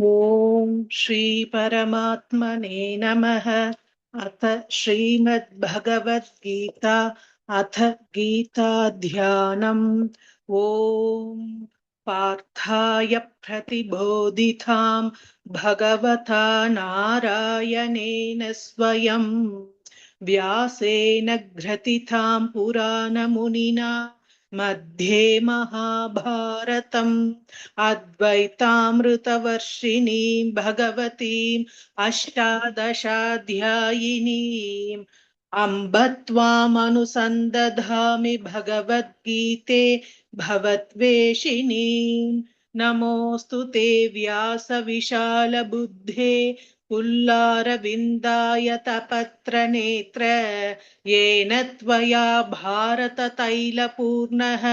ओम श्री परमात्मने नमः। अथ श्रीमद्भगवद्गीता अथ गीता ध्यानम्। ओम पार्थाय प्रतिबोधितां भगवता नारायणेन स्वयं व्यासेन ग्रथितां पुराणमुनिना मध्ये महाभारतम् अद्वैतामृतवर्षिणीं भगवतीम् अष्टादशाध्यायिनीम् अम्ब त्वामनुसन्दधामि भगवद्गीते भवद्वेषिणीम्। नमोऽस्तु ते व्यासविशालबुद्धे पुल्लारविन्दायतपत्रनेत्र येन त्वया भारततैलपूर्णः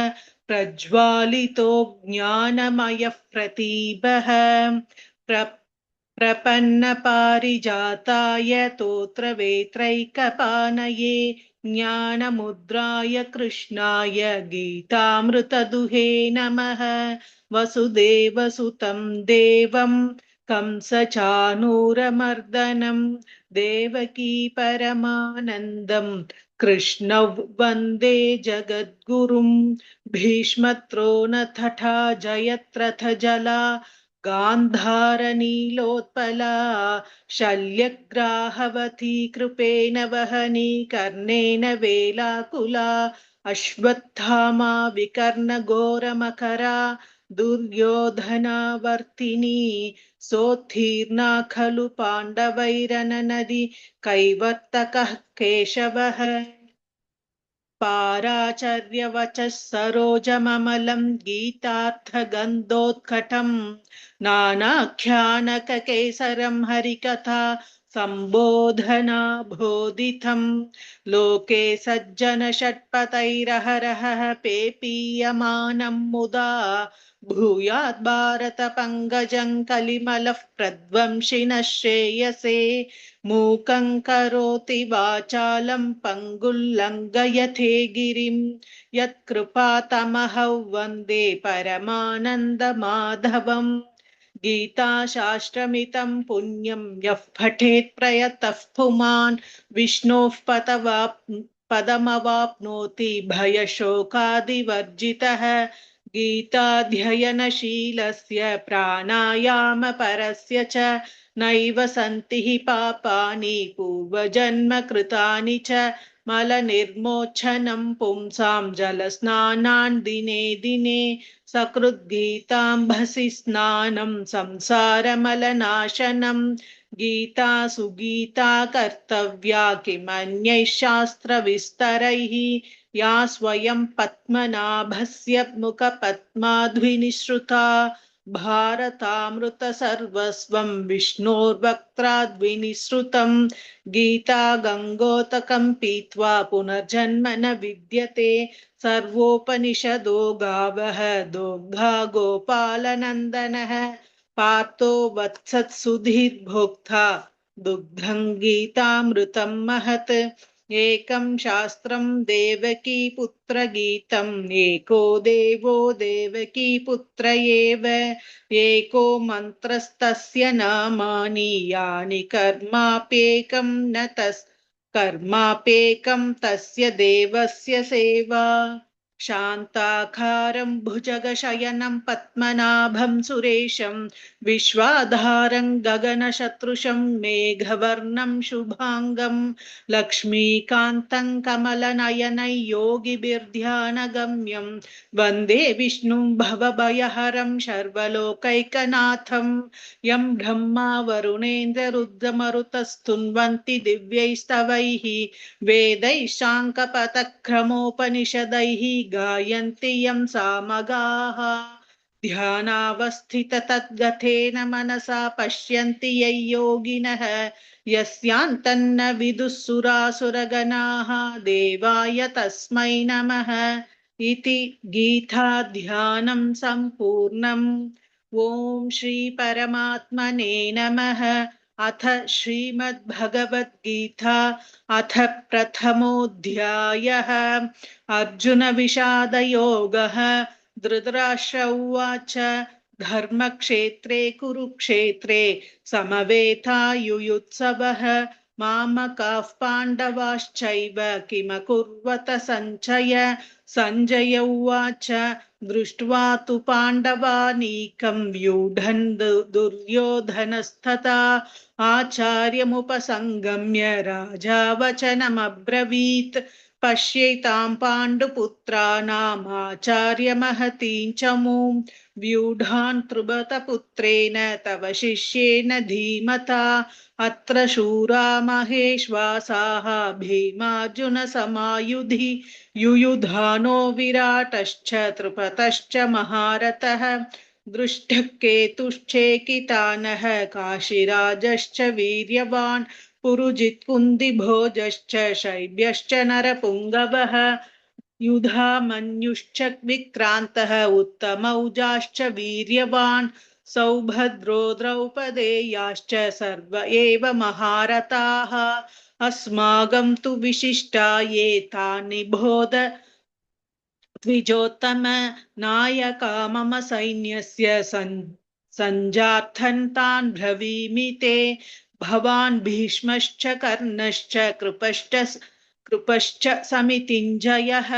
प्रज्वालितो ज्ञानमयः प्रदीपः प्रपन्नपारिजाताय तोत्रवेत्रैकपाणये ज्ञानमुद्राय कृष्णाय गीतामृतदुहे नमः। वसुदेवसुतं देवं कंसचाणूरमर्दनं देवकी परमानन्दं कृष्णौ वन्दे जगद्गुरुं। भीष्मद्रोणतथा जयद्रथजला गान्धारनीलोत्पला शल्यग्राहवती कृपेण वहनी कर्णेन वेलाकुला अश्वत्थामा विकर्णघोरमकरा दुर्योधनावर्तिनी सोत्तीर्णा खलु पाण्डवैरननदि कैवर्तकः केशवः पाराचर्यवचः सरोजममलं गीतार्थगन्धोत्कटं नानाख्यानककेसरं हरिकथा सम्बोधना बोधितं लोके सज्जनषट्पथैरहरहः पेपीयमानं मुदा भूयात् भारतपङ्कजं कलिमलः प्रध्वंसिनः श्रेयसे मूकं करोति वाचालं पङ्गुल्लङ्घयते गिरिं यत्कृपातमहं वन्दे परमानन्दमाधवम्। गीताशास्त्रमितं पुण्यं यः पठेत् प्रयतः पुमान् विष्णोः पदमवाप्नोति भयशोकादिवर्जितः। गीताध्ययनशीलस्य प्राणायामपरस्य च नैव सन्ति हि पापानि पूर्वजन्मकृतानि च मलनिर्मोचनं पुंसां जलस्नानान् दिने दिने सकृद्गीताम्भसि स्नानं संसारमलनाशनं। गीता सुगीता कर्तव्या किमन्यैः शास्त्रविस्तरैः या स्वयं पद्मनाभस्य मुखपद्माद्विनिसृता भारतामृतसर्वस्वं विष्णोर्वक्त्राद्विनिसृतं। गीता गङ्गोदकं पीत्वा पुनर्जन्म न विद्यते सर्वोपनिषदो गावः दोग्धा गोपालनन्दनः पार्थो वत्सत्सुधीर्भोक्ता दुग्धं गीतामृतं महत्। एकं शास्त्रं देवकी पुत्रगीतम् एको देवो देवकी पुत्र एव एको मन्त्रस्तस्य नामानि यानि कर्माप्येकं तस्य देवस्य सेवा। शान्ताकारं भुजगशयनं पद्मनाभं सुरेशं विश्वाधारं गगनशत्रुशं मेघवर्णं शुभाङ्गं लक्ष्मीकान्तं कमलनयनं योगिभिर्ध्यानगम्यं वन्दे विष्णुं भवभयहरं सर्वलोकैकनाथं। यं ब्रह्मा वरुणेन्द्ररुद्रमरुतस्तुन्वन्ति दिव्यैस्तवैः वेदैः शाङ्कपदक्रमोपनिषदैः गायन्ति यं सामगाः ध्यानावस्थिततद्गतेन मनसा पश्यन्ति यं योगिनः यस्यान्तन्न विदुः सुरासुरगणाः देवाय तस्मै नमः इति गीताध्यानं सम्पूर्णम्। ॐ श्री परमात्मने नमः। अथ श्रीमद्भगवद्गीता अथ प्रथमोऽध्यायः अर्जुन विषादयोगः। धृतराष्ट्र उवाच धर्मक्षेत्रे कुरुक्षेत्रे समवेतायुयुत्सवः मामकाः पाण्डवाश्चैव किमकुर्वत सञ्जय सञ्जय उवाच दृष्ट्वा तु पाण्डवानीकं व्यूढन् दुर्योधनस्तथा आचार्यमुपसङ्गम्य राजा वचनमब्रवीत् पश्येतां पाण्डुपुत्राणामाचार्यमहतीं च मूं व्यूढान् त्रुबतपुत्रेण तव शिष्येन धीमता अत्र शूरा महेश्वासाः भीमार्जुनसमायुधि युयुधानो विराटश्च त्रुपतश्च महारथः दृष्टकेतुश्चेकितानः काशीराजश्च वीर्यवान् पुरुजित्कुन्दिभोजश्च शैब्यश्च नरपुङ्गवः युधामन्युश्च विक्रान्तः उत्तमौजाश्च वीर्यवान् सौभद्रो द्रौपदेयाश्च सर्व एव महारथाः अस्माकं तु विशिष्टा ये तानि बोध द्विजोत्तम नायका मम सैन्यस्य सञ्जार्थन् तान् ब्रवीमि ते भवान् भीष्मश्च कर्णश्च कृपश्च समितिञ्जयः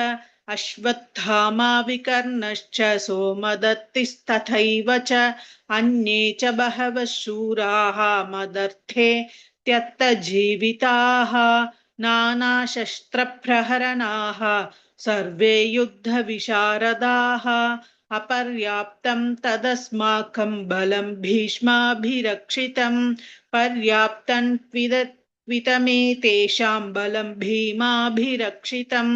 अश्वत्थामा विकर्णश्च सोमदत्तिस्तथैव च अन्ये च बहवः शूराः मदर्थे त्यक्तजीविताः नानाशस्त्रप्रहरणाः सर्वे युद्धविशारदाः अपर्याप्तं तदस्माकं बलं भीष्माभिरक्षितं पर्याप्तं त्वितमेतेषां बलं भीमाभिरक्षितम्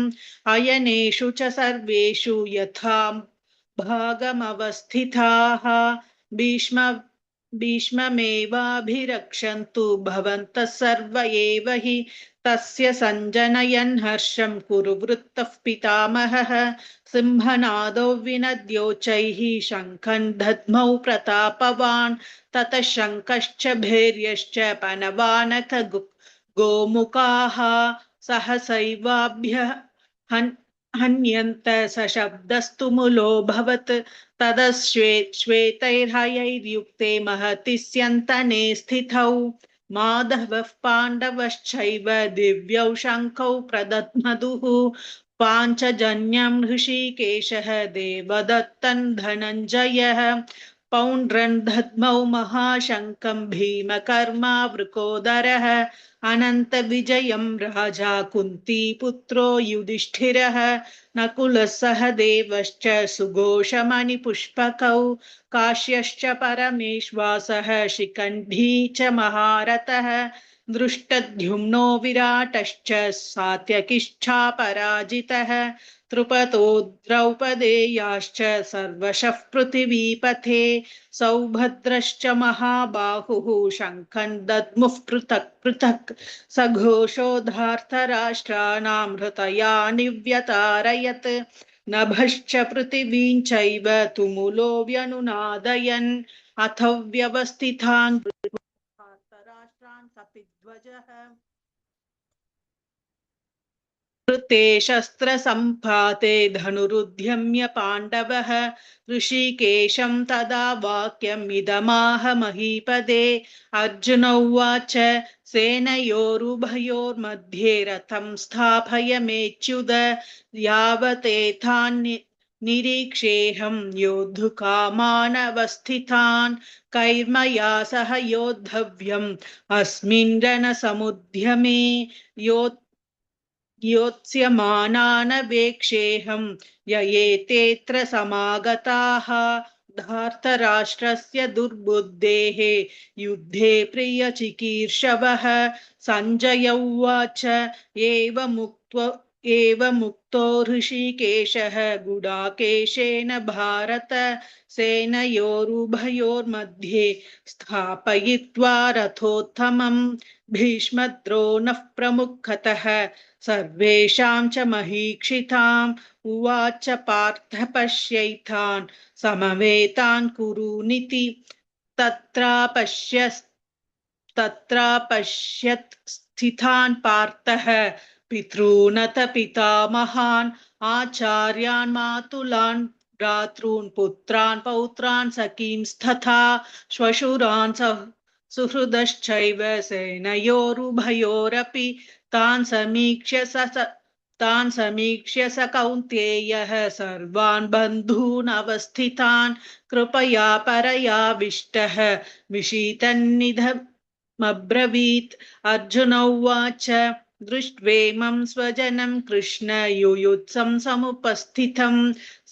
अयनेषु च सर्वेषु यथा भागमवस्थिताः भीष्ममेवाभिरक्षन्तु भवन्तः सर्व एव हि तस्य सञ्जनयन् हर्षं कुरुवृत्तः पितामहः सिंहनादौ विनद्योच्चैः शङ्खं दद्मौ प्रतापवान् ततः शङ्खश्च भैर्यश्च पनवानक गोमुखाः सहसैवाभ्यः हन्यन्त सशब्दस्तु मुलोऽभवत् ततश्वेतैर्हयैर्युक्ते महति स्यन्तने स्थितौ माधवः पाण्डवश्चैव दिव्यौ शङ्खौ प्रदध्मदुः पाञ्चजन्यं ऋषिकेशः देवदत्तं धनञ्जयः पौण्ड्रन् दद्मौ महाशङ्खं भीमकर्मा वृकोदरः अनन्तविजयं राजा कुन्तीपुत्रो युधिष्ठिरः नकुलः सह देवश्च सुघोषमणिपुष्पकौ काश्यश्च परमेश्वासः शिखण्डी च महारथः दृष्टद्युम्नो विराटश्च सात्यकिश्चापराजितः द्रुपदो द्रौपदेयाश्च सर्वशः पृथिवीपथे सौभद्रश्च महाबाहुः शङ्खं दद्मुः पृथक् पृथक् सघोषो धार्तराष्ट्राणां हृदयानि व्यतारयत् नभश्च पृथिवीं चैव तुमुलो व्यनुनादयन् अथ व्यवस्थितान् धार्तराष्ट्रान् कपिध्वजः कृते शस्त्रसम्पाते धनुरुद्यम्य पाण्डवः ऋषिकेशं तदा वाक्यमिदमाह महीपदे अर्जुन उवाच सेनयोरुभयोर्मध्ये रथं स्थापयमेच्युत यावतेथान्निरीक्षेऽहं योद्धुकामानवस्थितान् कैर्मया सह योद्धव्यम् अस्मिन् रणसमुद्यमे योत्स्यमानानवेक्षेऽहं ययेतेऽत्र समागताः धार्तराष्ट्रस्य दुर्बुद्धेः युद्धे प्रियचिकीर्षवः सञ्जय उवाच एवमुक्तो ऋषिकेशः गुडाकेशेन भारत सेनयोरुभयोर्मध्ये स्थापयित्वा रथोत्तमं भीष्मद्रोणः प्रमुखतः सर्वेषां च महीक्षिताम् उवाच पार्थ पश्यैतान् समवेतान् कुरूनिति तत्रापश्यत् स्थितान् पार्थः पितॄनथ पितामहान् आचार्यान् मातुलान् भ्रातॄन् पुत्रान् पौत्रान् सखींस्तथा श्वशुरान् सुहृदश्चैव सेनयोरुभयोरपि तान् समीक्ष्य स कौन्तेयः सर्वान् बन्धून् अवस्थितान् कृपया परयाविष्टः विषीतन्निधमब्रवीत्। अर्जुन उवाच दृष्ट्वेमं स्वजनं कृष्ण युयुत्सं समुपस्थितं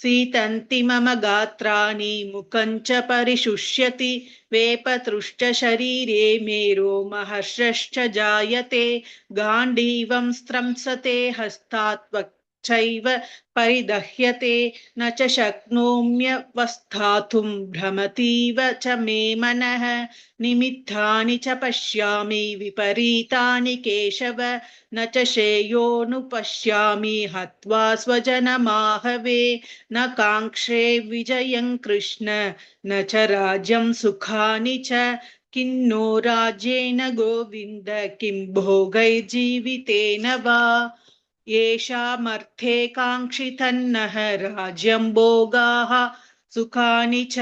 सीतन्ति मम गात्राणि मुखं च परिशुष्यति वेपतृष्ट शरीरे मे रोमहर्षश्च जायते गाण्डीवं स्त्रंसते हस्तात् त्वक्चैव परिदह्यते न च शक्नोम्यवस्थातुं भ्रमतीव च मे मनः निमित्तानि च पश्यामि विपरीतानि केशव न च श्रेयोनुपश्यामि हत्वा स्वजनमाहवे न काङ्क्षे विजयं कृष्ण न च राज्यं सुखानि च किन्नो राज्येन गोविन्द किं भोगैर्जीवितेन वा येषामर्थे काङ्क्षितन्नः राज्यं भोगाः सुखानि च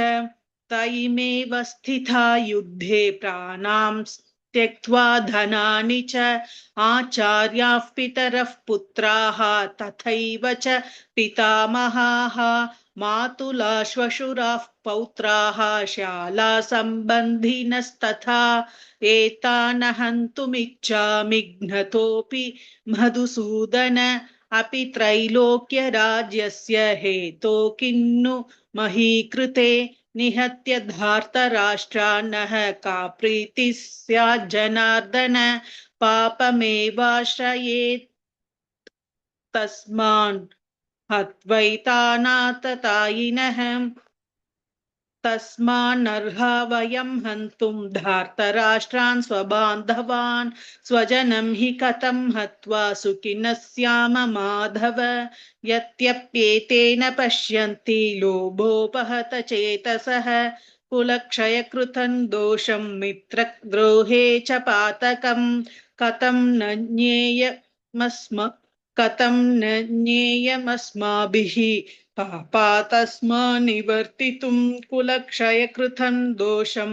तैमेव स्थिता युद्धे प्राणां त्यक्त्वा धनानि च आचार्याः पितरः पुत्राः तथैव च पितामहाः मातुला श्वशुराः पौत्राः शाला सम्बन्धिनस्तथा एतान् हन्तुमिच्छामि घ्नतोऽपि मधुसूदन अपि त्रैलोक्यराज्यस्य हेतो किन्नु मही कृते निहत्य धार्तराष्ट्रान्नः का प्रीतिः स्यात् जनार्दन पापमेवाश्रयेत् तस्मान् हत्वैतानाततायिनः तस्मान्नर्हा वयं हन्तुं धार्तराष्ट्रान् स्वबान्धवान् स्वजनं हि कथं हत्वा सुखिनः स्याम माधव यद्यप्येतेन पश्यन्ति लोभोपहत चेतसः कुलक्षयकृतं दोषं मित्रद्रोहे च पातकं कथं न ज्ञेयमस्माभिः पापा तस्मात् निवर्तितुं कुलक्षयकृतं दोषं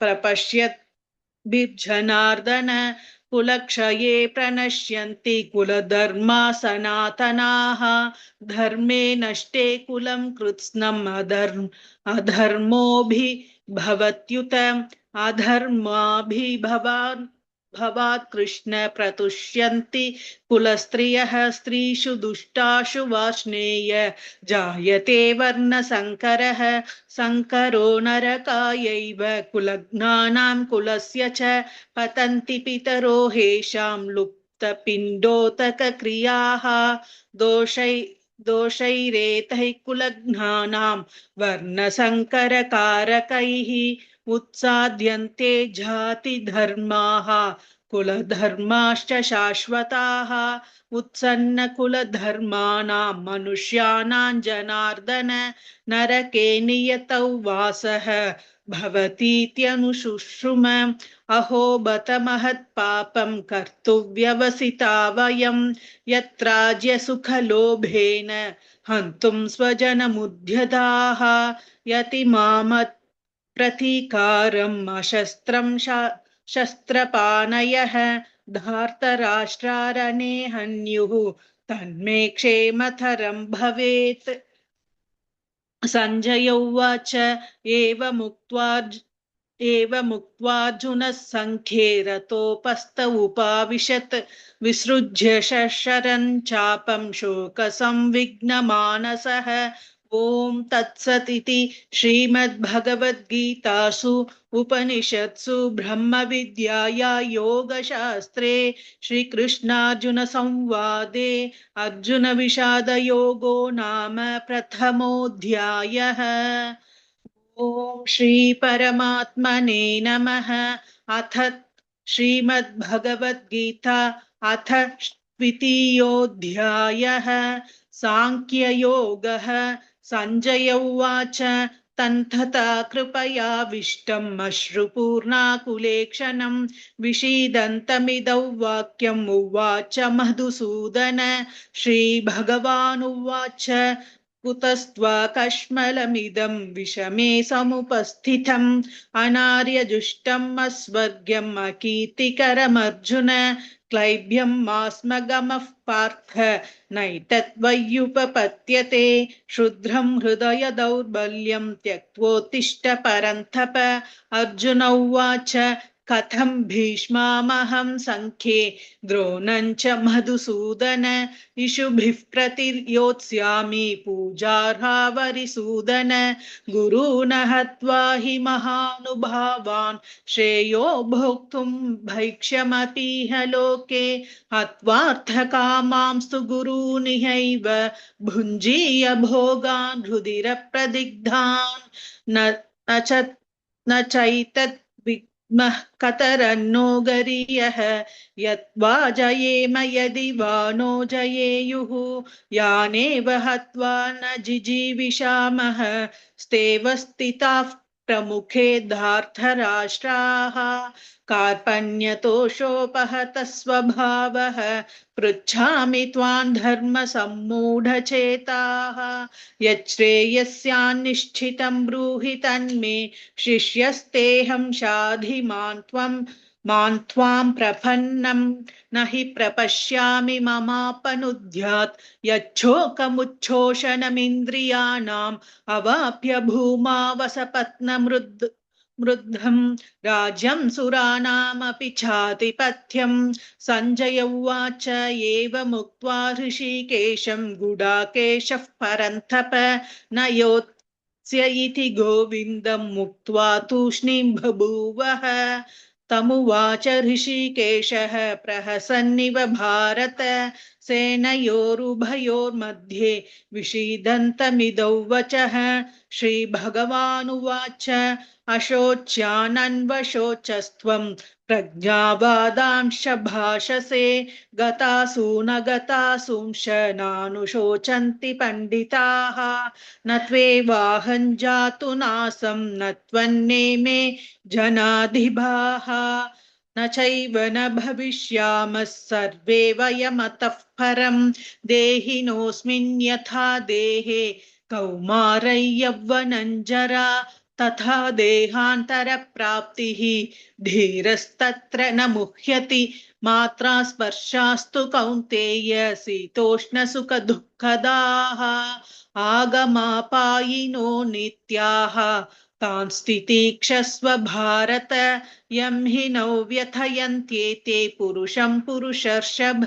प्रपश्यत् बिर्जनार्दन कुलक्षये प्रणश्यन्ति कुलधर्मा सनातनाः धर्मे नष्टे कुलं कृत्स्नम् अधर्मोऽभिभवत्युत भवात् कृष्ण प्रतुष्यन्ति कुलस्त्रियः स्त्रीषु दुष्टाशु वार्ष्णेय जायते वर्णसङ्करः संकरो नरकायैव कुलघ्नानां कुलस्य च पतन्ति पितरो हेषां लुप्तपिण्डोतकक्रियाः दोषैरेतैः कुलघ्नानां वर्णसङ्करकारकैः उत्साद्यन्ते जातिधर्माः कुलधर्माश्च शाश्वताः उत्सन्नकुलधर्माणां मनुष्याणां जनार्दन नरके नियतौ वासः भवतीत्यनुशुश्रुम अहो बत महत्पापं कर्तुव्यवसिता वयं यत्राज्यसुखलोभेन हन्तुं स्वजनमुद्यताः यतिमामत् प्रतीकारम् अशस्त्रं शस्त्रपाणयः धार्तराष्ट्रारणे हन्युः तन्मे क्षेमतरं भवेत्। सञ्जय उवाच एवमुक्त्वार्जुनः सङ्ख्ये रतोपस्थ उपाविशत् विसृज्य शरं चापं शोकसंविघ्नमानसः ॐ तत्सत् इति श्रीमद्भगवद्गीतासु उपनिषत्सु ब्रह्मविद्यायां योगशास्त्रे श्रीकृष्णार्जुनसंवादे अर्जुनविषादयोगो नाम प्रथमोऽध्यायः। ॐ श्रीपरमात्मने नमः। अथ श्रीमद्भगवद्गीता अथ द्वितीयोऽध्यायः सांख्ययोगः। सञ्जय उवाच तन्तथा कृपयाविष्टम् अश्रुपूर्णाकुलेक्षणं विषीदन्तमिदौ वाक्यम् उवाच मधुसूदन। श्रीभगवानुवाच कुतस्त्वा कश्मलमिदं विषमे समुपस्थितम् अनार्यजुष्टम् अस्वर्ग्यम् अकीर्तिकरमर्जुन क्लैब्यं मास्मगमः पार्थ नैतद्वय्युपपद्यते क्षुद्रं हृदय दौर्बल्यं त्यक्त्वोत्तिष्ठ परन्तप अर्जुन उवाच कथं भीष्मामहं सङ्ख्ये द्रोणं च मधुसूदन इषुभिः प्रतियोत्स्यामि पूजार्हावरिसूदन गुरून् हत्वा हि महानुभावान् श्रेयो भोक्तुं भैक्ष्यमपीह लोके हत्वार्थकामांस्तु गुरूनिहैव भुञ्जीय भोगान् रुधिरप्रदिग्धान् न चैतत् विद्मः कतरन्नो गरीयः यद्वा जयेम यदि वा नो जयेयुः यानेव हत्वा न जिजीविषामः स्तेव स्थिताः प्रमुखे धार्तराष्ट्राः कार्पण्यतोषोपहतः स्वभावः पृच्छामि त्वां धर्मसम्मूढचेताः यच्छ्रेयस्यान्निश्चितं ब्रूहि तन्मे शिष्यस्तेऽहं शाधि मां त्वां प्रपन्नं न हि प्रपश्यामि ममापनुद्यात् यच्छोकमुच्छोषणमिन्द्रियाणाम् अवाप्य भूमा वसपत्नमृद्धं राज्यं सुराणामपि चाधिपत्यं सञ्जय उवाच एवमुक्त्वा ऋषिकेशं गुडाकेशः परन्तप न योत्स्य इति गोविन्दं मुक्त्वा तूष्णीं बभूवः तमुवाच ऋषिकेशः प्रहसन्निव भारत सेनयोरुभयोर्मध्ये विषीदन्तमिदौ वचः श्रीभगवानुवाच अशोच्यानन्वशोचस्त्वं प्रज्ञावादांश भाषसे गतासु न गतासूंश नानुशोचन्ति पण्डिताः न त्वेवाहं जातु नासं न त्वन्नेमे जनाधिभाः न चैव न भविष्यामः सर्वे वयमतः परं देहिनोऽस्मिन् यथा देहे कौमारै यौवनञ्जरा तथा देहान्तरप्राप्तिः धीरस्तत्र न मुह्यति मात्रा स्पर्शास्तु कौन्तेय शीतोष्णसुखदुःखदाः आगमापायिनो नित्याः तान् स्थितिक्षस्व भारत यं हि नौ व्यथयन्त्येते पुरुषं पुरुषर्षभ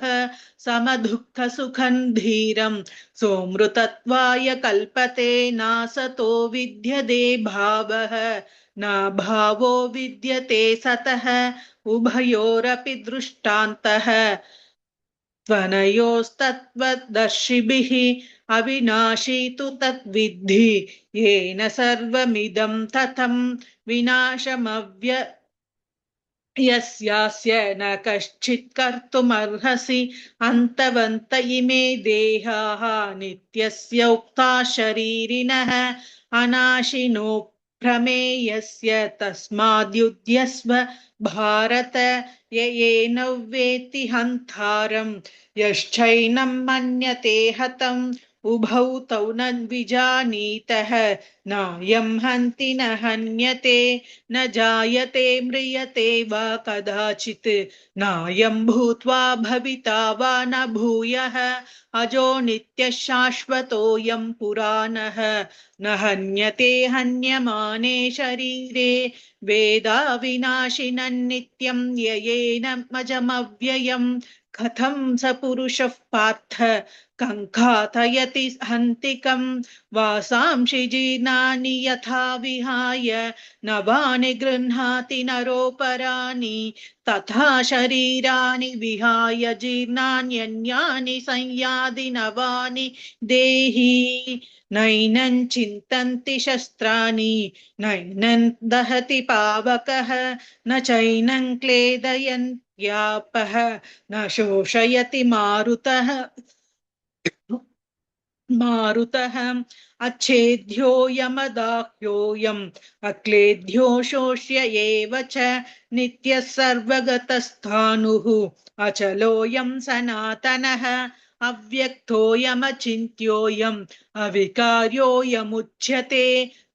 समदुःखसुखं धीरं सोमृतत्वाय कल्पते नासतो विद्यते भावः न भावो विद्यते सतः उभयोरपि दृष्टान्तः त्वनयोस्तत्त्वदर्शिभिः अविनाशी तु तद्विद्धि येन सर्वमिदं ततं विनाशमव्ययस्यास्य न कश्चित् कर्तुमर्हसि अन्तवन्त इमे देहाः नित्यस्य उक्ता शरीरिणः अनाशिनो प्रमेयस्य तस्माद्युध्यस्व भारत येन वेत्ति हन्तारं यश्चैनं मन्यते हतम् उभौ तौ न विजानीतः नायं हन्ति न हन्यते न जायते म्रियते वा कदाचित् नायं भूत्वा भविता वा न भूयः अजो नित्यः शाश्वतोऽयं पुराणः न हन्यते हन्यमाने शरीरे वेदा विनाशिनं नित्यं ययेन मजमव्ययम् कथं स पुरुषः पार्थ कङ्कातयति हन्तिकं वासांसि जीर्णानि यथा विहाय नवानि गृह्णाति नरोपराणि तथा शरीराणि विहाय जीर्णान्यन्यानि संयाति नवानि देहि नैनं चिन्तन्ति शस्त्राणि नैनं दहति पावकः न चैनं क्लेदयन्त्यापः न शोषयति मारुतः अच्छेद्यो यमदाह्योऽयम् अक्लेद्यो शोष्य एव च नित्यः सर्वगतस्थाणुः अचलोऽयं सनातनः अव्यक्तोऽयमचिन्त्योऽयम् अविकार्योऽयमुच्यते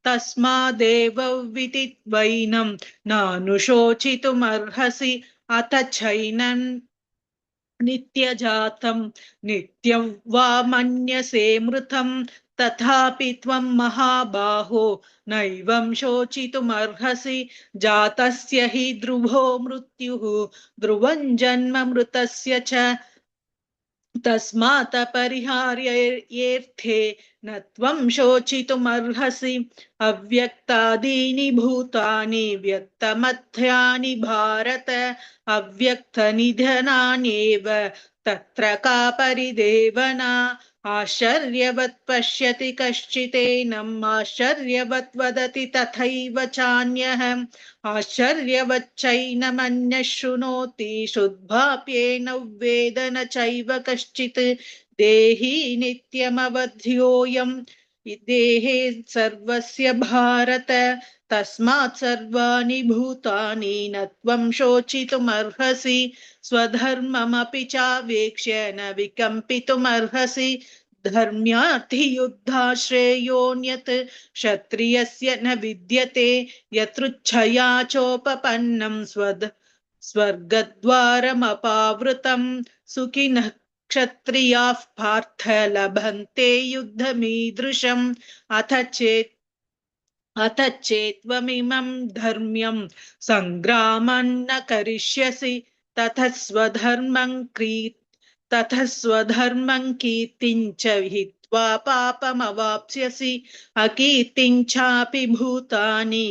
तस्मादेव विदित्वैनं नानुशोचितुमर्हसि अथ चैनं नित्यजातं नित्यं वा मन्यसे मृतं तथापि त्वं महाबाहो नैवं शोचितुमर्हसि जातस्य हि ध्रुवो मृत्युः ध्रुवं जन्म मृतस्य च तस्मात् परिहार्येऽर्थे न त्वं शोचितुमर्हसि अव्यक्तादीनि भूतानि व्यक्तमध्यानि भारत अव्यक्तनिधनान्येव तत्र का परिदेवना आश्चर्यवत् पश्यति कश्चिदेनम् आश्चर्यवत् वदति तथैव चान्यः आश्चर्यवच्चैनमन्यः शृणोति शुद्धाप्येन वेद न चैव कश्चित् देहि नित्यमवध्योऽयं देहे सर्वस्य भारत तस्मात् सर्वाणि भूतानि न त्वं शोचितुमर्हसि स्वधर्ममपि चावेक्ष्य न विकम्पितुमर्हसि धर्म्यार्थियुद्धाश्रेयोऽन्यत् क्षत्रियस्य न विद्यते यतृच्छया चोपपन्नं स्वर्गद्वारमपावृतं सुखिनः क्षत्रियाः पार्थ लभन्ते युद्धमीदृशम् अथ चेत्त्वमिमं धर्म्यं सङ्ग्रामं न करिष्यसि ततः स्वधर्मं कीर्तिं च हित्वा पापमवाप्स्यसि अकीर्तिं चापि भूतानि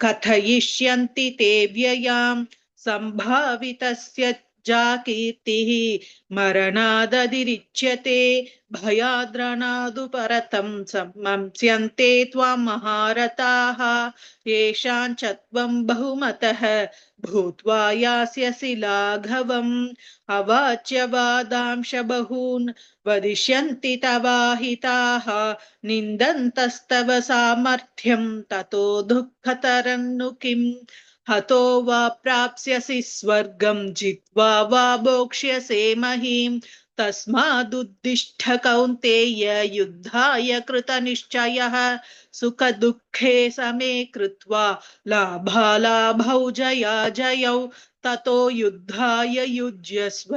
कथयिष्यन्ति ते व्ययाम् सम्भावितस्य जाकीर्तिः मरणादतिरिच्यते भयाद्रणादुपरतं सम्मंस्यन्ते त्वां महारथाः येषां च त्वं बहुमतः भूत्वा यास्यसि लाघवम् अवाच्य वादांश बहून् वदिष्यन्ति तवाहिताः निन्दन्तस्तव सामर्थ्यं ततो दुःखतरन्नु किम् हतो वा प्राप्स्यसि स्वर्गं जित्वा वा भोक्ष्यसे महीम् तस्मादुद्दिष्ठ कौन्तेय युद्धाय कृतनिश्चयः सुखदुःखे समे कृत्वा लाभालाभौ जयाजयौ ततो युद्धाय युज्यस्व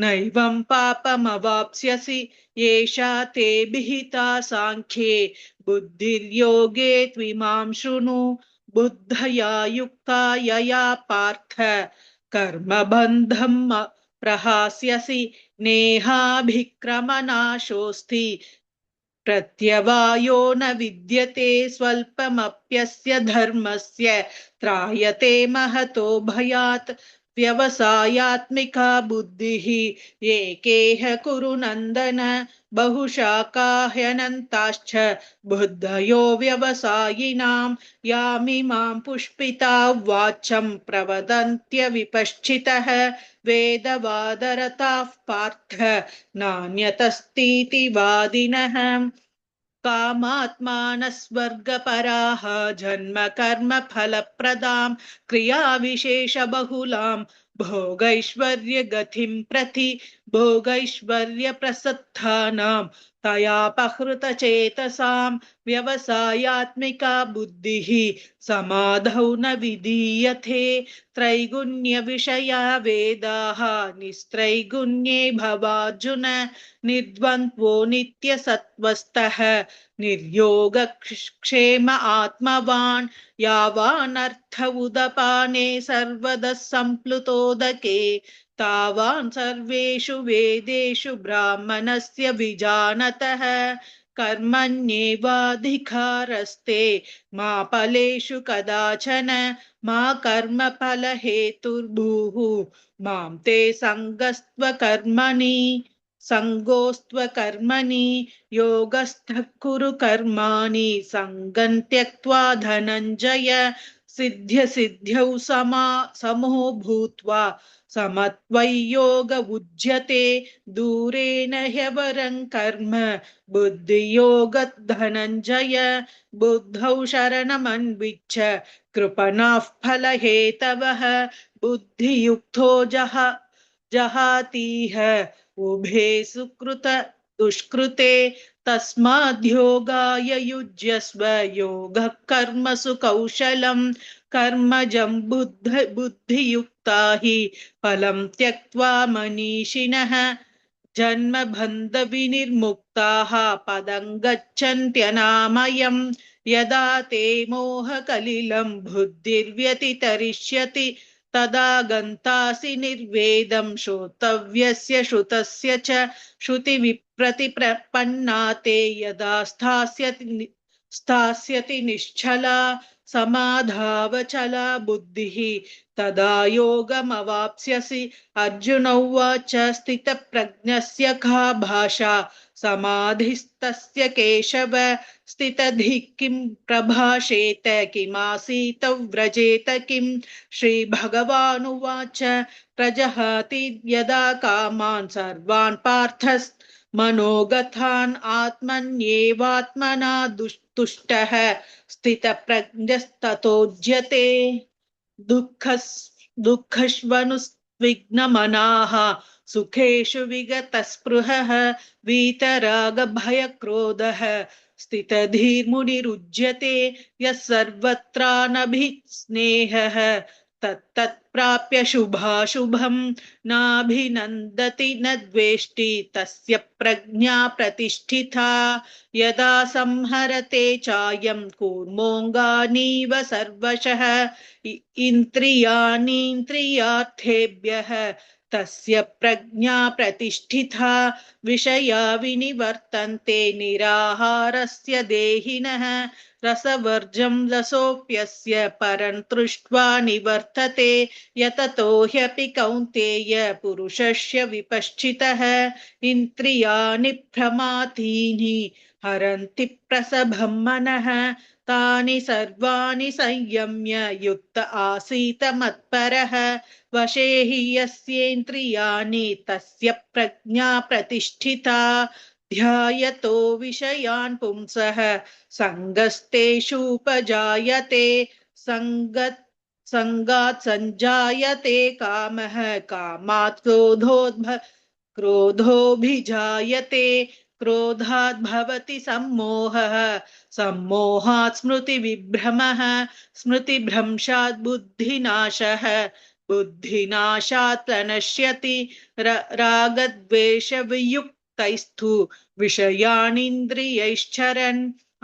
नैवं पापमवाप्स्यसि एषा ते विहिता साङ्ख्ये बुद्धिर्योगे त्विमां शृणु बुद्धया युक्ता यया पार्थ कर्मबन्धं प्रहास्यसि नेहाभिक्रमनाशोऽस्ति प्रत्यवायो न विद्यते स्वल्पमप्यस्य धर्मस्य त्रायते महतो भयात् व्यवसायात्मिका बुद्धिः एकेह कुरु नन्दन बहुशाखा ह्यनन्ताश्च बुद्धयो व्यवसायिनां यामिमां पुष्पिता वाचं प्रवदन्त्यविपश्चितः वेदवादरताः पार्थ नान्यतस्तीति वादिनः कामात्मानः स्वर्गपराः जन्म कर्म फलप्रदां क्रियाविशेषबहुलां भोगैश्वर्यगतिं प्रति भोगैश्वर्यप्रसक्तानां तयापहृतचेतसां व्यवसायात्मिका बुद्धिः समाधौ न विधीयते त्रैगुण्यविषया वेदाः निस्त्रैगुण्ये भवार्जुन निर्द्वन्द्वो नित्यसत्त्वस्थः निर्योगक्षेम आत्मवान् यावानर्थ उदपाने सर्वदः सम्प्लुतोदके तावान् सर्वेषु वेदेषु ब्राह्मणस्य विजानतः कर्मण्येवाधिकारस्ते मा फलेषु कदाचन मा कर्मफलहेतुर्भूः मां ते सङ्गोऽस्त्वकर्मणि योगस्थः कुरु कर्माणि सङ्गं त्यक्त्वा धनञ्जय सिद्ध्यौ समो भूत्वा समत्वयोग उज्यते दूरेण ह्यवरं कर्म बुद्धियोगः धनञ्जय बुद्धौ शरणमन्विच्छ कृपणाः फलहेतवः बुद्धियुक्तो जहातीह उभे सुकृत दुष्कृते तस्माद्योगाय युज्यस्व योगः कर्मसु कौशलम् कर्मजं बुद्धियुक्ता हि फलं त्यक्त्वा मनीषिणः जन्मबन्धविनिर्मुक्ताः पदं गच्छन्त्यनामयम् यदा ते मोहकलिलं बुद्धिर्व्यतितरिष्यति तदा गन्तासि निर्वेदं श्रोतव्यस्य श्रुतस्य च श्रुतिविप्रतिप्रपन्ना ते यदा स्थास्यति निश्चला समाधावचला बुद्धिः तदा योगमवाप्स्यसि अर्जुन उवाच स्थितप्रज्ञस्य का भाषा समाधिस्तस्य केशव स्थितधिः किं प्रभाषेत किमासीत व्रजेत किं श्रीभगवानुवाच प्रजहाति यदा कामान् सर्वान् पार्थस् मनोगतान् आत्मन्येवात्मना तुष्टः स्थितप्रज्ञस्ततोज्यते दुःखस्वनुस्विग्नमनाः सुखेषु विगतस्पृहः वीतरागभयक्रोधः स्थितधीर्मुनिरुज्यते यः सर्वत्रानभिस्नेहः तत्तत्प्राप्य शुभाशुभं नाभिनन्दति न द्वेष्टि तस्य प्रज्ञा प्रतिष्ठिता यदा संहरते चायं कूर्मोऽङ्गानीव सर्वशः इन्द्रियाणीन्द्रियार्थेभ्यः तस्य प्रज्ञा प्रतिष्ठिता विषया विनिवर्तन्ते निराहारस्य देहिनः रसवर्जं रसोऽप्यस्य परं दृष्ट्वा निवर्तते यततो ह्यपि कौन्तेय पुरुषस्य विपश्चितः इन्द्रियाणि भ्रमातीनि हरन्ति प्रसभं मनः तानि सर्वाणि संयम्य युक्त आसीत मत्परः वशे हि यस्येन्द्रियाणि तस्य प्रज्ञा प्रतिष्ठिता ध्यायतो विषयान् पुंसः सङ्गस्तेषूपजायते सङ्गात् सञ्जायते कामः कामात् क्रोधोऽभिजायते क्रोधात् भवति सम्मोहः सम्मोहात् स्मृतिविभ्रमः स्मृतिभ्रंशात् बुद्धिनाशः बुद्धिनाशात् प्रणश्यति रागद्वेषवियुक्तैस्तु विषयानिन्द्रियैश्चरन्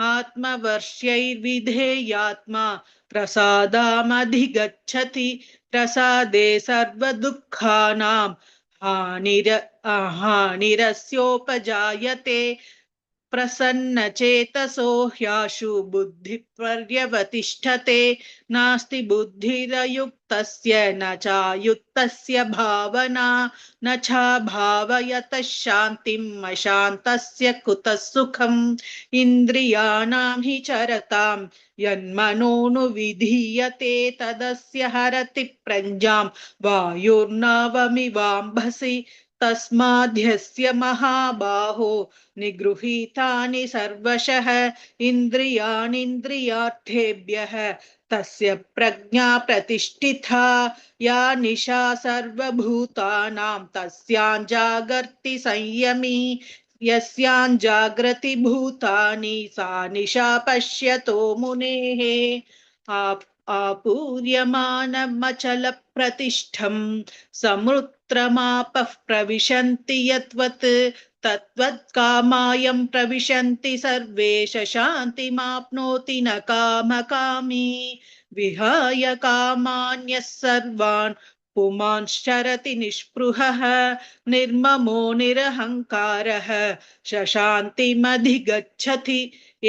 आत्मवर्ष्यैर्विधेयात्मा प्रसादामधिगच्छति प्रसादे सर्वदुःखानां हानिरस्योपजायते प्रसन्नचेतसो ह्याशु बुद्धिपर्यवतिष्ठते नास्ति बुद्धिरयुक्तस्य न चायुक्तस्य भावना न चाभावयतः शान्तिम् अशान्तस्य कुतः सुखम् इन्द्रियाणां हि चरतां यन्मनोनुविधीयते तदस्य हरति प्रज्ञां वायुर्नावमिवाम्भसि तस्माद्यस्य महाबाहो निगृहीतानि सर्वशः इन्द्रियाणीन्द्रियार्थेभ्यः तस्य प्रज्ञा प्रतिष्ठिता या निशा सर्वभूतानां तस्यां जागर्ति संयमी यस्यां जाग्रति भूतानि सा निशा पश्यतो मुनेः आपूर्यमानमचलप्रतिष्ठं समुद्रमापः प्रविशन्ति यत्वत् तद्वत् कामायं प्रविशन्ति सर्वे शान्तिमाप्नोति न कामकामी विहाय कामान्यः सर्वान् पुमांश्चरति निःस्पृहः निर्ममो निरहङ्कारः शान्तिमधिगच्छति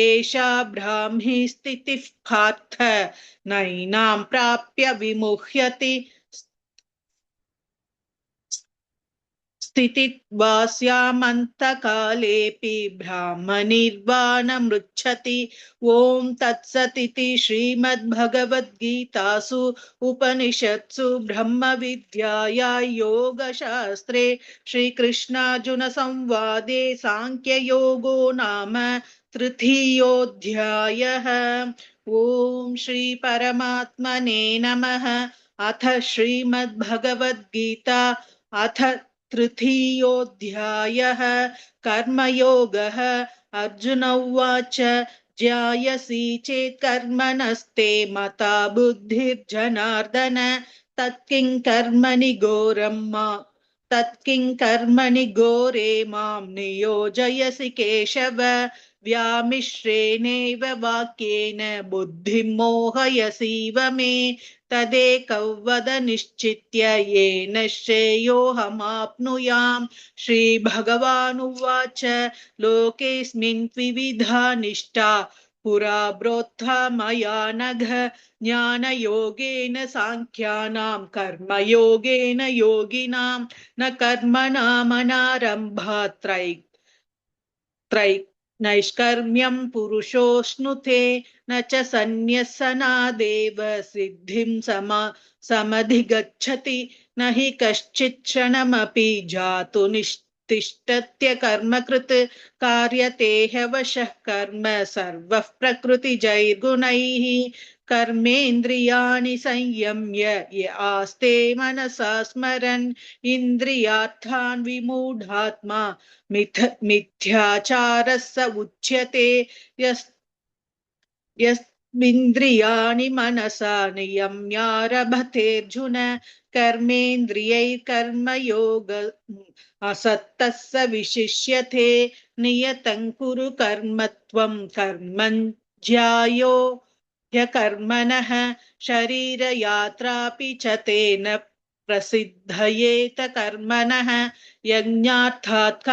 एषा ब्राह्मी स्थितिः पार्थ नैनां प्राप्य विमुह्यति स्थितिवास्यामन्तकालेऽपि ब्राह्मनिर्वाणमृच्छति ॐ तत्सदिति श्रीमद्भगवद्गीतासु उपनिषत्सु ब्रह्मविद्याया योगशास्त्रे श्रीकृष्णार्जुनसंवादे साङ्ख्ययोगो नाम तृतीयोऽध्यायः। ॐ श्रीपरमात्मने नमः। अथ श्रीमद्भगवद्गीता अथ तृतीयोऽध्यायः कर्मयोगः। अर्जुन उवाच ज्यायसि चेत् कर्मणस्ते मता बुद्धिर्जनार्दन तत्किं कर्मणि घोरे मां नियोजयसि केशव व्यामिश्रेणेव वाक्येन बुद्धिं मोहयसीव मे तदेकं वद निश्चित्य येन श्रेयोऽहमाप्नुयाम्। श्रीभगवानुवाच लोकेऽस्मिन् द्विविधा निष्ठा पुरा प्रोक्ता मया नघ ज्ञानयोगेन साङ्ख्यानां कर्मयोगेन योगिनां न कर्मणामनारम्भात् नैष्कर्म्यं पुरुषोऽश्नुते न च सन्न्यसनादेव सिद्धिं समधिगच्छति न हि कश्चित् क्षणमपि जातु तिष्ठत्य कर्मकृत् कार्यते ह्यवशः कर्म सर्वः प्रकृतिजैर्गुणैः कर्मेन्द्रियाणि संयम्य य आस्ते मनसा स्मरन् इन्द्रियार्थान् विमूढात्मा मिथ्याचारः स उच्यते यस्मिन्द्रियाणि मनसा नियम्यारभतेऽर्जुन कर्मेन्द्रियैः कर्मयोग असक्तः स विशिष्यते नियतं कुरु कर्म त्वं कर्मज्ञायो ह्यकर्मणः शरीरयात्रापि च तेन प्रसिद्धयेत कर्मणः यज्ञार्थात्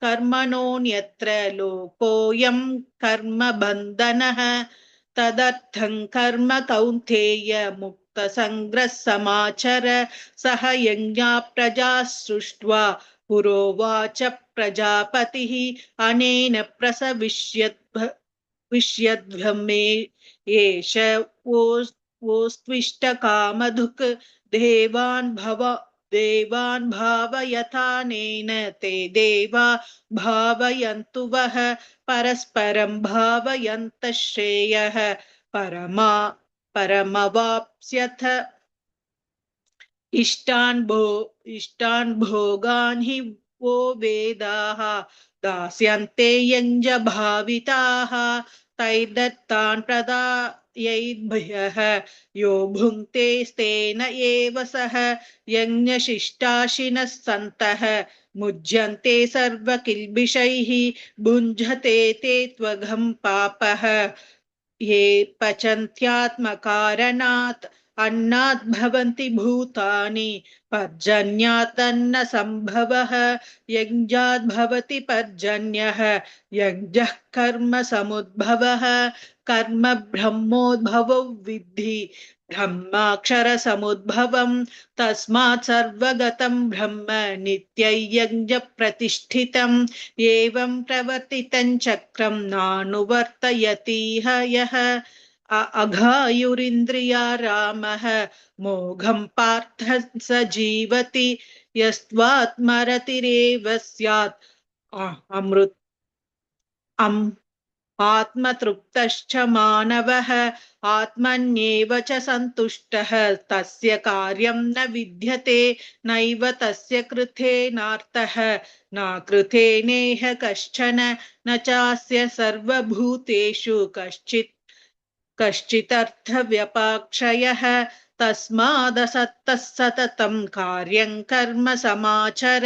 कर्मणोऽन्यत्र लोकोऽयं कर्मबन्धनः तदर्थं कर्म कौन्तेय मुक्तसङ्गः समाचर सह यज्ञा प्रजा सृष्ट्वा पुरोवाच प्रजापतिः अनेन प्रसविष्यद्भमे एष वोस्त्विष्टकामधुक् देवान् भावयथानेन ते देवा भावयन्तु वः परस्परं भावयन्तः श्रेयः परमवाप्स्यथ इष्टान् भोगान् हि वो वेदाः दास्यन्ते यञ्ज भाविताः तैर्दत्तान् प्रदायैर्भयः यो भुङ्क्ते स्तेन एव सः यज्ञशिष्टाशिनः सन्तः मुज्यन्ते सर्वकिल्बिषैः भुञ्जते ते त्वघं पापः ये पचन्त्यात्मकारणात् अन्नात् भवन्ति भूतानि पर्जन्यादन्न संभवः यज्ञात् भवति पर्जन्यः यज्ञः कर्म समुद्भवः कर्म ब्रह्मोद्भवो विद्धि ब्रह्माक्षरसमुद्भवम् तस्मात् सर्वगतं ब्रह्म नित्ययज्ञ प्रतिष्ठितम् एवं प्रवर्तितं चक्रं नानुवर्तयतीह यः अघायुरिन्द्रिया रामः मोघं पार्थ स जीवति यस्त्वात्मरतिरेव स्यात् आत्मतृप्तश्च मानवः आत्मन्येव च सन्तुष्टः तस्य कार्यं न विद्यते नैव तस्य कृतेनार्थः न कृतेनेह कश्चन न चास्य सर्वभूतेषु कश्चिदर्थव्यपाक्षयः तस्मादसक्तः सततं कार्यं कर्म समाचर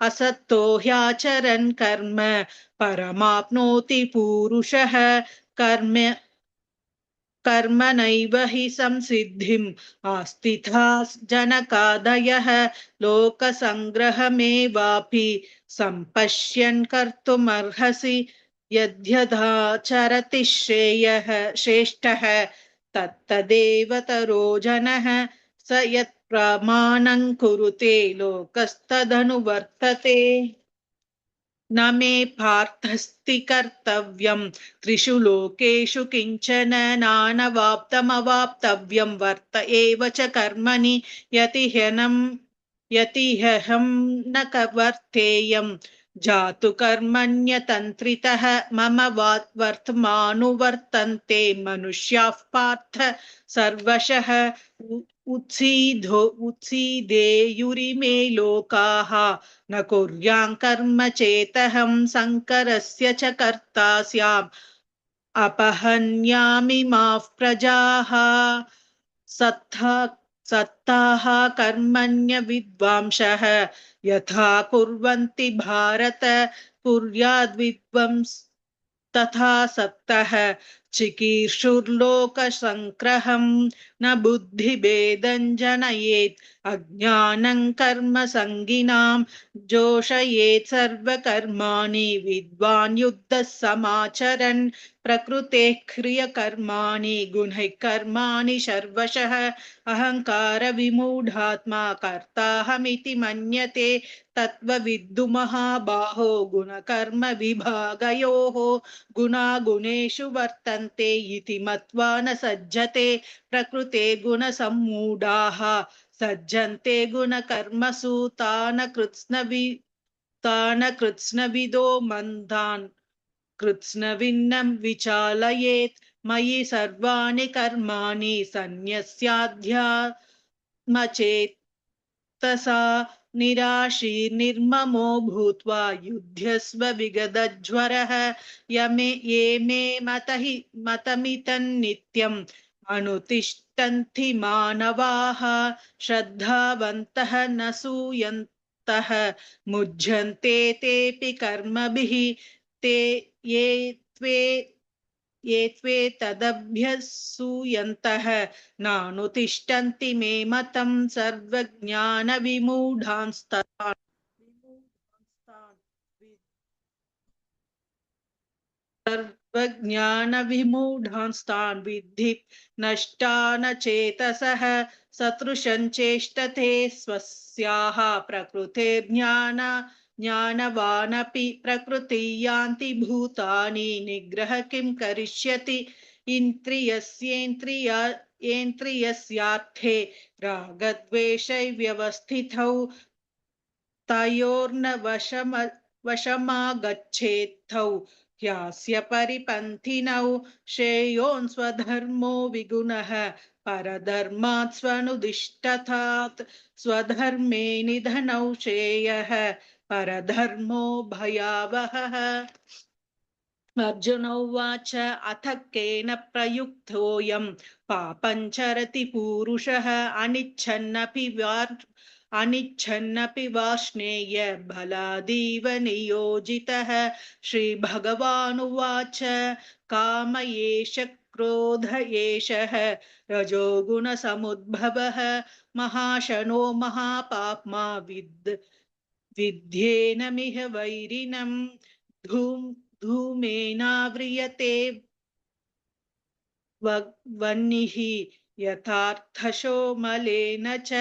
असक्तो ह्याचरन् कर्म परमाप्नोति पूरुषः कर्मणैव हि संसिद्धिम् आस्थिता जनकादयः लोकसङ्ग्रहमेवापि सम्पश्यन् कर्तुमर्हसि यद्यदाचरति श्रेष्ठः तत्तदेव तरो जनः स यत्प्रमाणं कुरुते लोकस्तदनुवर्तते न मे पार्थस्ति कर्तव्यं त्रिषु लोकेषु किंचन नानवाप्तमवाप्तव्यं वर्त एव च कर्मणि यतिह्यहं न वर्तेयं जातु कर्मण्यतन्त्रितः मम वर्तमानुवर्तन्ते मनुष्याः पार्थ सर्वशः उत्सीदेयुरिमे लोकाः न कुर्यां कर्म चेतहं शङ्करस्य च कर्ता स्याम् अपहन्यामि माः प्रजाः सत्ता सत्ताः कर्मण्य विद्वांसः यथा कुर्वन्ति भारत कुर्याद्विद्वंस तथा सप्तः चिकीर्षुर्लोकसङ्ग्रहं न बुद्धिभेदं जनयेत् अज्ञानं कर्म संगिनां जोषयेत् सर्वकर्माणि विद्वान् युद्धः समाचरन् प्रकृतेः क्रियकर्माणि गुणैः कर्माणि सर्वशः अहङ्कार विमूढात्मा कर्ताहमिति मन्यते तत्त्वविद्दु महाबाहो गुणकर्म विभागयोः गुणागुणेषु वर्तन्ते इति मत्वा न सज्जते प्रकृते गुणसम्मूढाः सज्जन्ते गुणकर्मसु तान कृत्स्नविदो मन्दान् कृत्स्नविन्नं विचालयेत् मयि सर्वाणि कर्माणि सन्न्यस्याध्यात्मचेत् तसा निराशीर्निर्ममो भूत्वा युध्यस्व विगतज्वरः ये मे मतमिदन्नित्यम् अनुतिष्ठन्ति मानवाः श्रद्धावन्तः न सूयन्तः मुह्यन्ते तेऽपि कर्मभिः ते ये त्वे ये त्वेतदभ्यसूयन्तः नानुतिष्ठन्ति मे मतं सर्वज्ञानविमूढांस्तान् विद्धि नष्टान चेतसः सदृशं चेष्टते स्वस्याः ज्ञानवानपि प्रकृति यान्ति भूतानि निग्रह किं करिष्यति इन्द्रियस्यार्थे रागद्वेषै व्यवस्थितौ तयोर्न वशमागच्छेत्थौ ह्यास्य परिपन्थिनौ श्रेयोन् स्वधर्मो विगुणः परधर्मात् स्वनुदिष्टतात् स्वधर्मे निधनौ श्रेयः परधर्मो भयावहः अर्जुन उवाच अथ केन प्रयुक्तोऽयं पापञ्चरति पूरुषः अनिच्छन्नपि वार्ष्णेय बलादीव नियोजितः श्रीभगवानुवाच काम एष क्रोध एषः रजोगुणसमुद्भवः महाशनो महापाप्मा विद्येनमिह वैरिणम् धूमेनाव्रियते वह्निः यथार्थशो मलेन च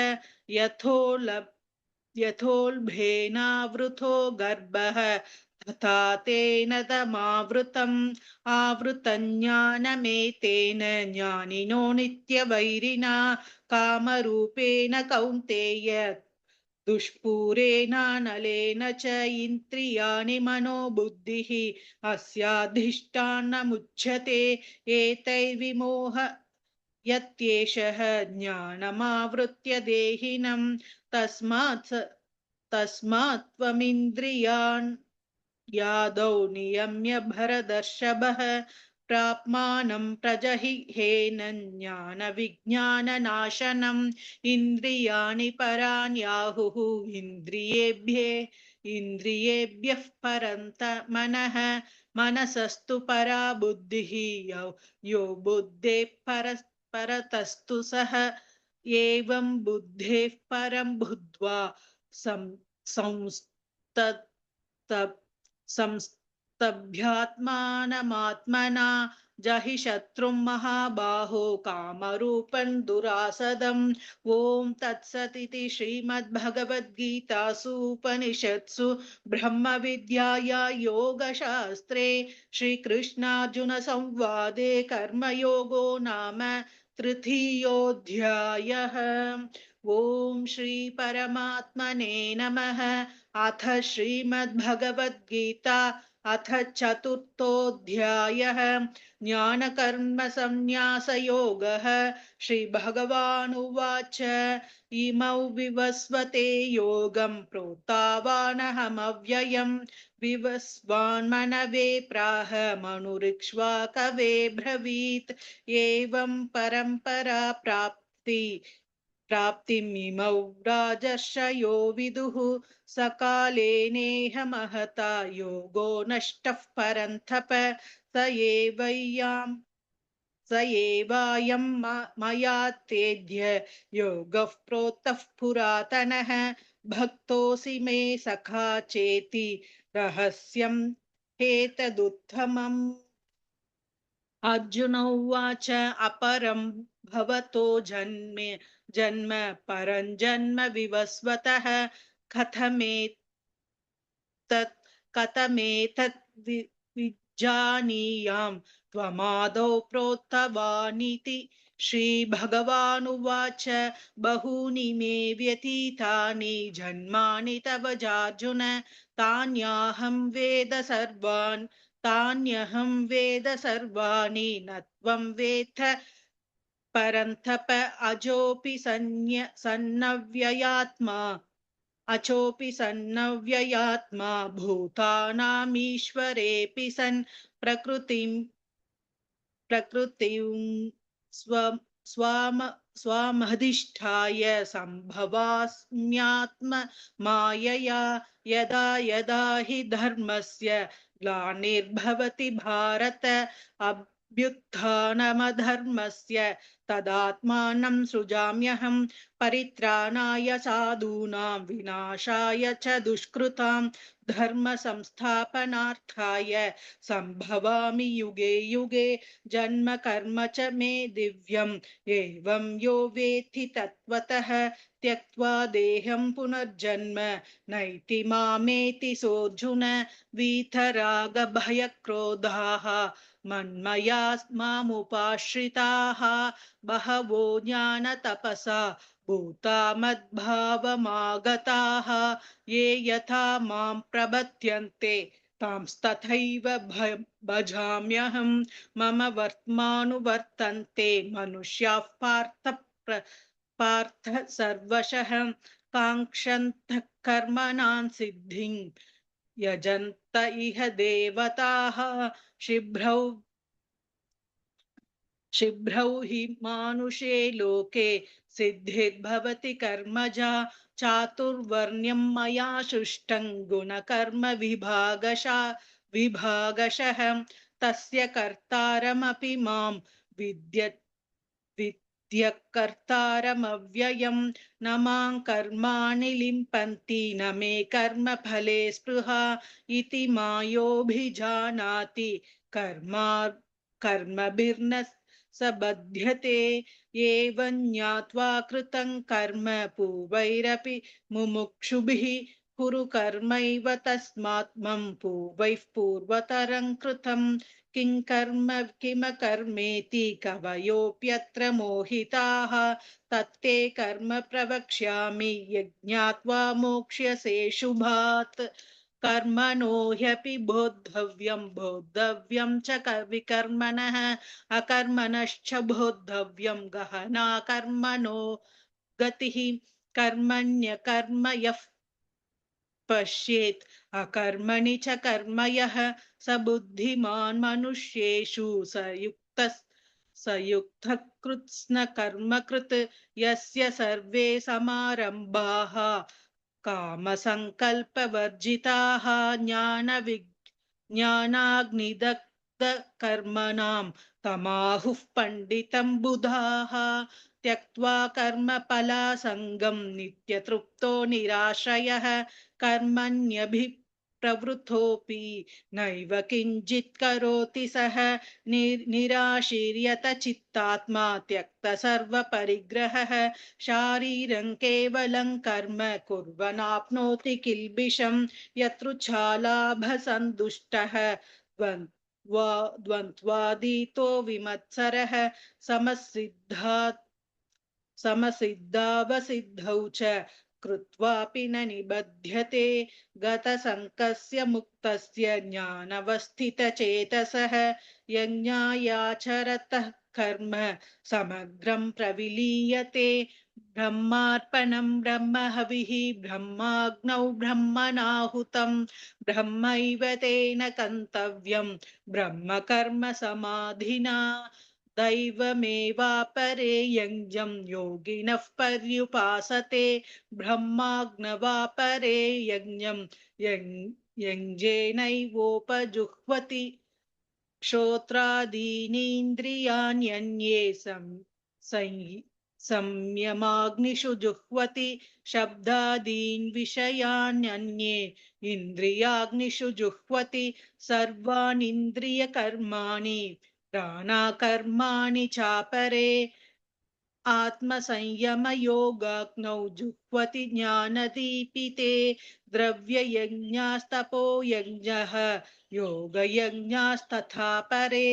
यथोल्बेनावृतो गर्भः तथा तेन तमावृतम् आवृतं ज्ञानमेतेन ज्ञानिनो नित्यवैरिणा कामरूपेण कौन्तेय दुष्पूरेणानलेन च इन्द्रियाणि मनोबुद्धिः अस्याधिष्ठानमुच्यते एतैर्विमोह यत्येषः ज्ञानमावृत्य देहिनं तस्मात् त्वमिन्द्रियान् यादौ नियम्य भरदर्षभः प्राप्मानं प्रजहिहेनं ज्ञानविज्ञाननाशनम् इन्द्रियाणि पराण्याहुः इन्द्रियेभ्यः परन्त मनः मनसस्तु परा बुद्धिः यो बुद्धेः परतस्तु सः एवं बुद्धेः परं बुद्ध्वा संस्तभ्यात्मानमात्मना जहि शत्रुं महाबाहो कामरूपं दुरासदम् ॐ तत्सदिति श्रीमद्भगवद्गीतासु उपनिषत्सु ब्रह्मविद्याया योगशास्त्रे श्रीकृष्णार्जुनसंवादे कर्मयोगो नाम तृतीयोऽध्यायः। ॐ श्री परमात्मने नमः। अथ श्रीमद्भगवद्गीता अथ चतुर्थोऽध्यायः ज्ञानकर्मसन्न्यासयोगः। श्रीभगवानुवाच इमौ विवस्वते योगं प्रोक्तवानहमव्ययम् विवस्वान्मनवे प्राह मनुरिक्ष्वाकवे ब्रवीत्। एवं परम्परा प्राप्तिमिमौ राजर्षयो विदुः। सकाले नेह महता योगो नष्टः परन्तप। स एवायं मया तेद्य योगः प्रोक्तः पुरातनः। भक्तोऽसि मे सखा चेति रहस्यं हेतदुत्तमम्। अर्जुन उवाच अपरं भवतो जन्म परं जन्म विवस्वतः कथमेतत् विजानीयाम् त्वमादौ प्रोक्तवानिति। श्रीभगवानुवाच बहूनि मे व्यतीतानि जन्मानि तव चार्जुन तान्यहं वेद सर्वाणि न त्वं वेत्थ परन्तप। अचोऽपि सन्नव्ययात्मा भूतानामीश्वरेऽपि सन् प्रकृतिं स्वामधिष्ठाय सम्भवाम्यात्म मायया। यदा यदा हि धर्मस्य ग्लानिर्भवति भारत अभ्युत्थानमधर्मस्य तदात्मानं सृजाम्यहम्। परित्राणाय साधूनां विनाशाय च दुष्कृतां धर्म संस्थापनार्थाय सम्भवामि युगे युगे। जन्म कर्म च मे दिव्यम् एवं यो वेत्ति तत्त्वतः त्यक्त्वा देहं पुनर्जन्म नैति मामेति सोऽर्जुन। वीतरागभयक्रोधाः मन्मया मामुपाश्रिताः बहवो ज्ञानतपसा भूता मद्भावमागताः। ये यथा मां प्रपद्यन्ते तांस्तथैव भजाम्यहम्। मम वर्त्मानुवर्तन्ते मनुष्याः पार्थ सर्वशः काङ्क्षन्तः कर्मणां सिद्धिं यजन्त इह देवताः। शिभ्रौ हि मानुषे लोके सिद्धिर्भवति कर्मजा। चातुर्वर्ण्यं मया सृष्टं गुणकर्म विभागशः तस्य कर्तारमपि मां विद्यः कर्तारमव्ययम्। न मां कर्माणि लिम्पन्ति न मे कर्मफले स्पृहा इति मायोऽभिजानाति कर्मभिर्न स बध्यते। एवं ज्ञात्वा कृतं कर्म पूर्वैरपि मुमुक्षुभिः कुरु कर्मैव तस्मात् मम पूर्वैः पूर्वतरं कृतं किमकर्मेति कवयोऽप्यत्र मोहिताः। तत्ते कर्म प्रवक्ष्यामि यज्ञात्वा मोक्ष्यसे शुभात्। कर्मणो ह्यपि बोद्धव्यं च विकर्मणः अकर्मणश्च बोद्धव्यं गहना कर्मणो गतिः। कर्मण्यकर्म यः पश्येत् अकर्मणि च कर्म यः स बुद्धिमान् मनुष्येषु सयुक्तः कृत्स्न कर्मकृत्। यस्य सर्वे समारम्भाः कामसङ्कल्पवर्जिताः ज्ञानाग्निदग्धकर्मणां तमाहुः पण्डितं बुधाः। त्यक्त्वा कर्मफलासङ्गं नित्यतृप्तो निराश्रयः कर्मण्यभिप्रवृत्तोऽपि नैव किञ्चित् करोति सः। निराशीर्यत चित्तात्मा त्यक्त सर्वपरिग्रहः शारीरं केवलं कर्म कुर्वनाप्नोति किल्बिषं। यतृच्छालाभसन्तुष्टः द्वन्द्वादितो विमत्सरः समसिद्धावसिद्धौ च कृत्वापि न निबध्यते गतसङ्कस्य मुक्तस्य ज्ञानवस्थितचेतसः यज्ञायाचरतः कर्म समग्रं प्रविलीयते ब्रह्मार्पणं ब्रह्महविः ब्रह्माग्नौ ब्रह्मणाहुतं ब्रह्मैव तेन कन्तव्यं ब्रह्म कर्म समाधिना दैवमेवापरे यज्ञं योगिनः पर्युपासते ब्रह्माग्नवापरे यज्ञं यज्ञेनैवोपजुह्वति श्रोत्रादीनीन्द्रियाण्यन्ये संयमाग्निषु जुह्वति शब्दादीन् विषयाण्यन्ये इन्द्रियाग्निषु जुह्वति सर्वाणि इन्द्रियकर्माणि प्राणाकर्माणि चापरे आत्मसंयमयोगाग्नौ जुह्वति ज्ञानदीपिते द्रव्ययज्ञास्तपोयज्ञः योगयज्ञास्तथा परे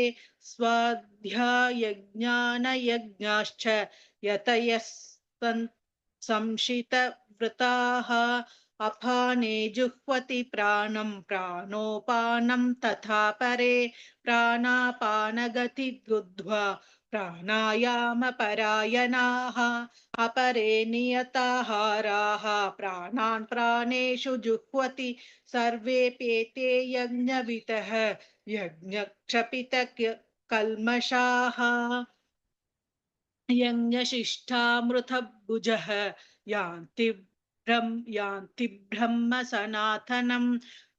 स्वाध्यायज्ञानयज्ञाश्च यतयः संशितव्रताः अपाने जुह्वति प्राणं प्राणोपानं तथा परे प्राणापानगतिरुद्ध्वा प्राणायामपरायणाः अपरे नियताहाराः प्राणान् प्राणेषु जुह्वति सर्वेऽप्येते यज्ञवितः यज्ञक्षपितकल्मषाः यज्ञशिष्टामृतभुजः यान्ति ब्रह्म सनातनं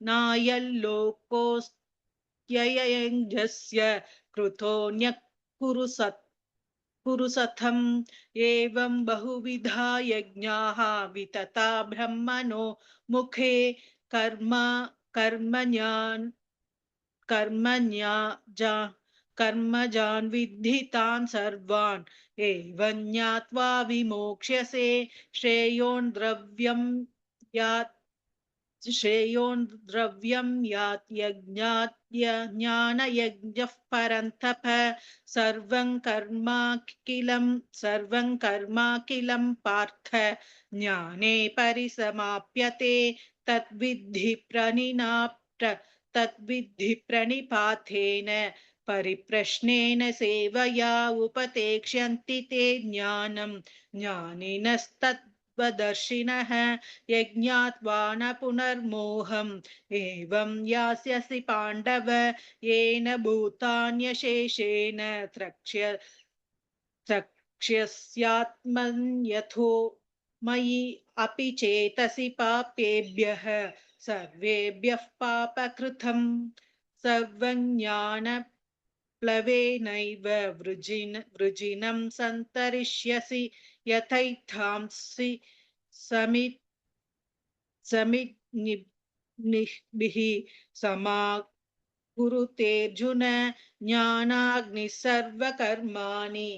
नायल्लोकोऽस्त्ययञ्जस्य कृतोऽन्यः कुरु सथम् एवं बहुविधा यज्ञाः वितता ब्रह्मणो मुखे कर्म कर्मण्यान् कर्मजान् विद्धितान् सर्वान् एवं ज्ञात्वा विमोक्ष्यसे श्रेयोन् द्रव्यं यात् ज्ञानयज्ञः परन्तप सर्वं कर्माखिलं पार्थ ज्ञाने परिसमाप्यते तद्विद्धि प्रणिपातेन परिप्रश्नेन सेवया उपतेक्ष्यन्ति ते ज्ञानं ज्ञानिनस्तत्त्वदर्शिनः यज्ञात्वा न पुनर्मोहम् एवं यास्यसि पाण्डव येन भूतान्यशेषेण द्रक्ष्यस्यात्मन्यथो मयि अपि चेतसि पापेभ्यः सर्वेभ्यः पापकृतं सर्वज्ञानप्लवेनैव वृजिनं सन्तरिष्यसि यथैथांसि समिग्निभिः समाकुरुतेऽर्जुन ज्ञानाग्निः सर्वकर्माणि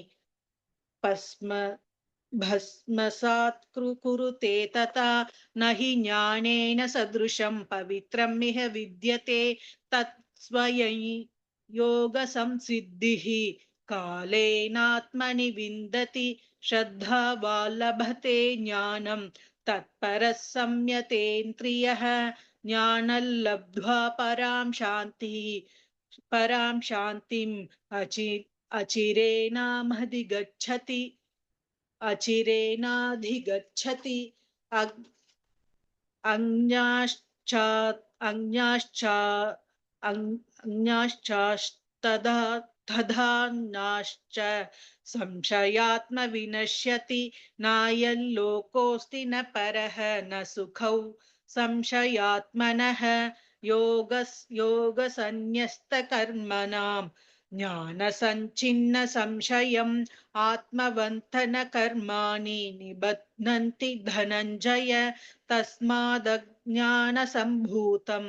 भस्मसात् कुरुते तथा न हि ज्ञानेन सदृशं पवित्रमिह विद्यते तत्स्वयं योगसंसिद्धिः कालेनात्मनि विन्दति श्रद्धावा लभते ज्ञानं तत्परः संयतेन्द्रियः ज्ञानं लब्ध्वा परां शान्तिम् अचिरेणाधिगच्छति तथान्नाश्च संशयात्मविनश्यति नायल्लोकोऽस्ति न परः न सुखौ संशयात्मनः योगसन्न्यस्तकर्मणाम् ज्ञानसञ्छिन्न संशयम् आत्मवन्तन कर्माणि निबध्नन्ति धनञ्जय तस्मादज्ञानसम्भूतं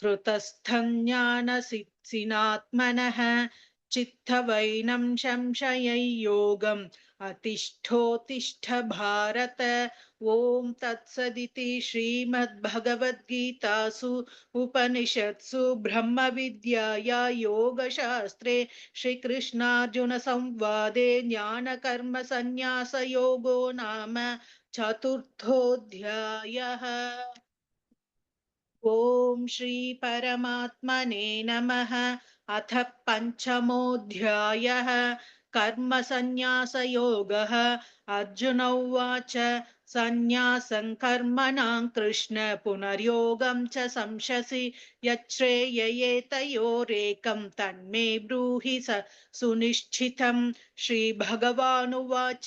कृतस्थं ज्ञानसिनात्मनः चित्तवैनं संशययोगम् अतिष्ठोत्तिष्ठ भारत ॐ तत्सदिति श्रीमद्भगवद्गीतासु उपनिषत्सु ब्रह्मविद्याया योगशास्त्रे श्रीकृष्णार्जुनसंवादे ज्ञानकर्मसन्न्यासयोगो नाम चतुर्थोऽध्यायः। ॐ श्री परमात्मने नमः। अथ पञ्चमोऽध्यायः। कर्मसन्न्यासयोगः। अर्जुन उवाच सन्न्यासं कर्मणां कृष्ण पुनर्योगं च संशसि यच्छ्रेययेतयोरेकं तन्मे ब्रूहि सुनिश्चितम्। श्रीभगवानुवाच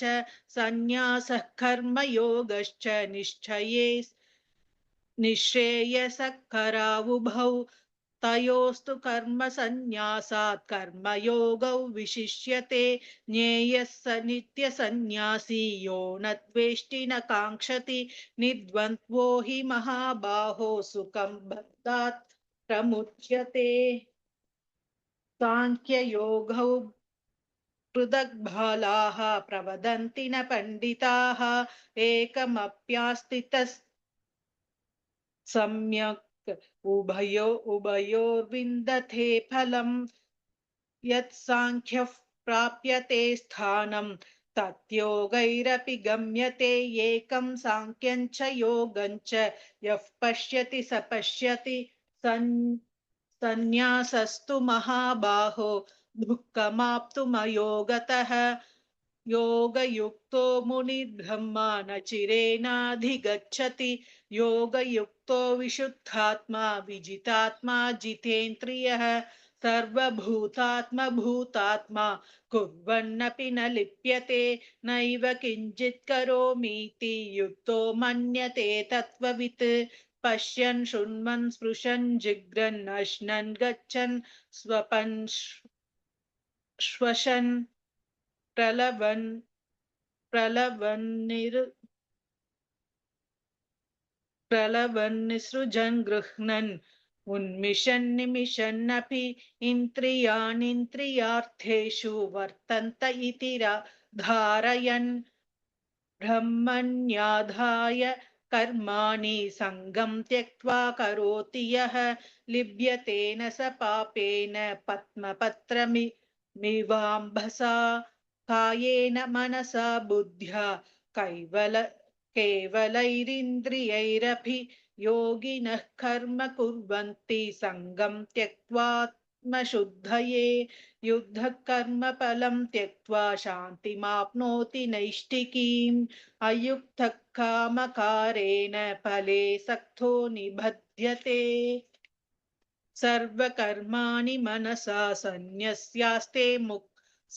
सन्न्यासः कर्मयोगश्च निःश्रेयसकरावुभौ तयोस्तु कर्मसन्न्यासात् कर्मयोगौ विशिष्यते। ज्ञेयः स नित्यसन्न्यासी यो न द्वेष्टि न काङ्क्षति निर्द्वन्द्वो हि महाबाहो सुखं बद्धात् प्रमुच्यते। साङ्ख्ययोगौ पृथग्बालाः प्रवदन्ति न पण्डिताः एकमप्यास्थितः सम्यक् उभयोर्विन्दते फलम्। यत्साङ्ख्यः प्राप्यते स्थानं तद्योगैरपि गम्यते। एकं साङ्ख्यं च योगं च यः पश्यति स पश्यति। सन्न्यासस्तु महाबाहो दुःखमाप्तुमयोगतः। योगयुक्तो मुनिर्ब्रह्मा न चिरेणाधिगच्छति। योगयुक्तो विशुद्धात्मा विजितात्मा जितेन्द्रियः। सर्वभूतात्मभूतात्मा कुर्वन्नपि न लिप्यते। नैव किञ्चित् करोमीति युक्तो मन्यते तत्त्ववित्। पश्यन् शृण्वन् स्पृशन् जिघ्रन् अश्नन् गच्छन् स्वपन् श्वसन् प्रलवन् प्रलवन्निसृजन् गृह्णन् उन्मिषन् निमिषन्नपि इन्द्रियाणीन्द्रियार्थेषु वर्तन्त इति धारयन्। ब्रह्मण्याधाय कर्माणि सङ्गं त्यक्त्वा करोति यः लिप्यतेन स पापेन पद्मपत्रमिवाम्भसा। कायेन मनसा बुद्ध्या केवलैरिन्द्रियैरपि योगिनः कर्म कुर्वन्ति सङ्गं त्यक्त्वात्मशुद्धये। युद्धः कर्मफलं त्यक्त्वा शान्तिमाप्नोति नैष्ठिकीम्। अयुक्तः कामकारेण फले सक्तो निबध्यते। सर्वकर्माणि मनसा सन्न्यस्यास्ते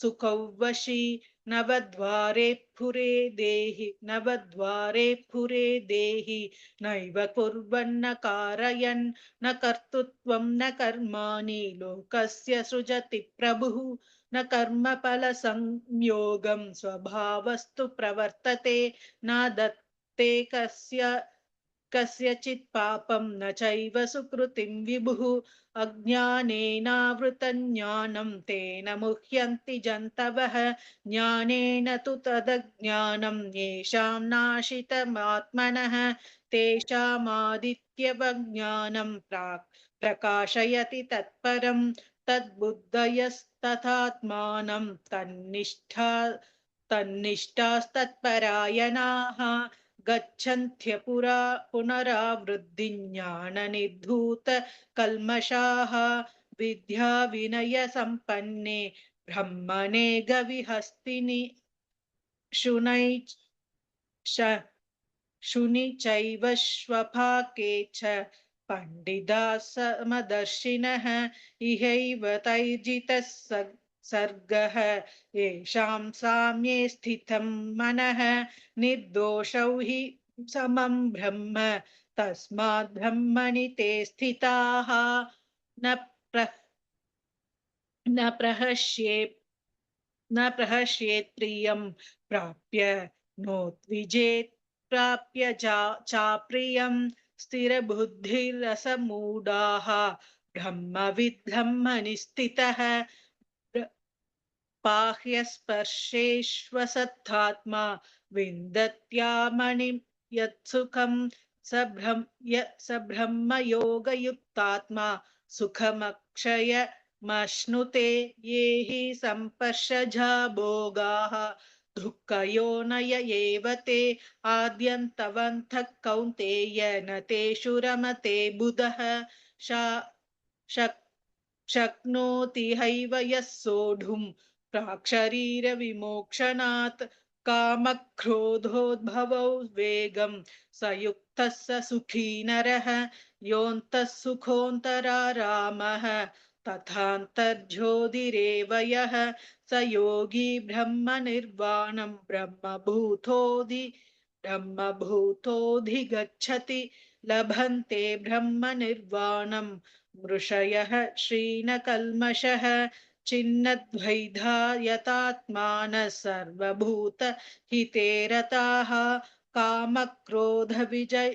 सुखौ वशी। नवद्वारे फुरे देहि नैव कुर्वन्न कारयन्। न कर्तृत्वं न कर्माणि लोकस्य सृजति प्रभुः। न कर्मफलसंयोगं स्वभावस्तु प्रवर्तते। न दत्ते कस्यचित् पापं न चैव सुकृतिं विभुः। अज्ञानेनावृतं ज्ञानं तेन मुह्यन्ति जन्तवः। ज्ञानेन तु तदज्ञानं येषां नाशितमात्मनः तेषामादित्यवज्ञानं प्रकाशयति तत्परं। तद्बुद्धयस्तथात्मानं तन्निष्ठास्तत्परायणाः गच्छन्त्य पुनरावृत्ति ज्ञाननिर्धूत कल्मषाः। विद्या विनय संपन्ने ब्रह्मणे गविहस्तिनि शुनि चैव स्वपाके च पंडिता समदर्शिनः। इहैव तैर्जितः सर्गः येषां साम्ये स्थितं मनः। निर्दोषौ हि समं ब्रह्म तस्माद् ब्रह्मणि ते स्थिताः। न प्रहस्येत् प्रियं प्राप्य नोद्विजेत् प्राप्य चाप्रियं। स्थिरबुद्धिरसमूढाः ब्रह्मविद्ब्रह्मणि स्थितः। बाह्यस्पर्शेष्वसत्तात्मा विन्दत्यामणिं यत्सुखं स ब्रह्मयोगयुक्तात्मा सुखमक्षयमश्नुते। ये हि सम्पर्शजा भोगाः दुःखयोनय एव ते आद्यन्तवन्तः कौन्तेय न तेषु रमते बुधः शक् शक्नोति हैव यः सोढुं प्राक्शरीरविमोक्षणात् कामक्रोधोद्भवौ वेगं स युक्तः स सुखी नरः योऽन्तः सुखोऽन्तरारामः तथान्तर्ज्योतिरेव यः स योगी ब्रह्मनिर्वाणं ब्रह्मभूतोऽधिगच्छति लभन्ते ब्रह्मनिर्वाणम् मृषयः श्रीनकल्मषः छिन्नद्वैधा यतात्मानः सर्वभूतहिते रताः कामक्रोधविजय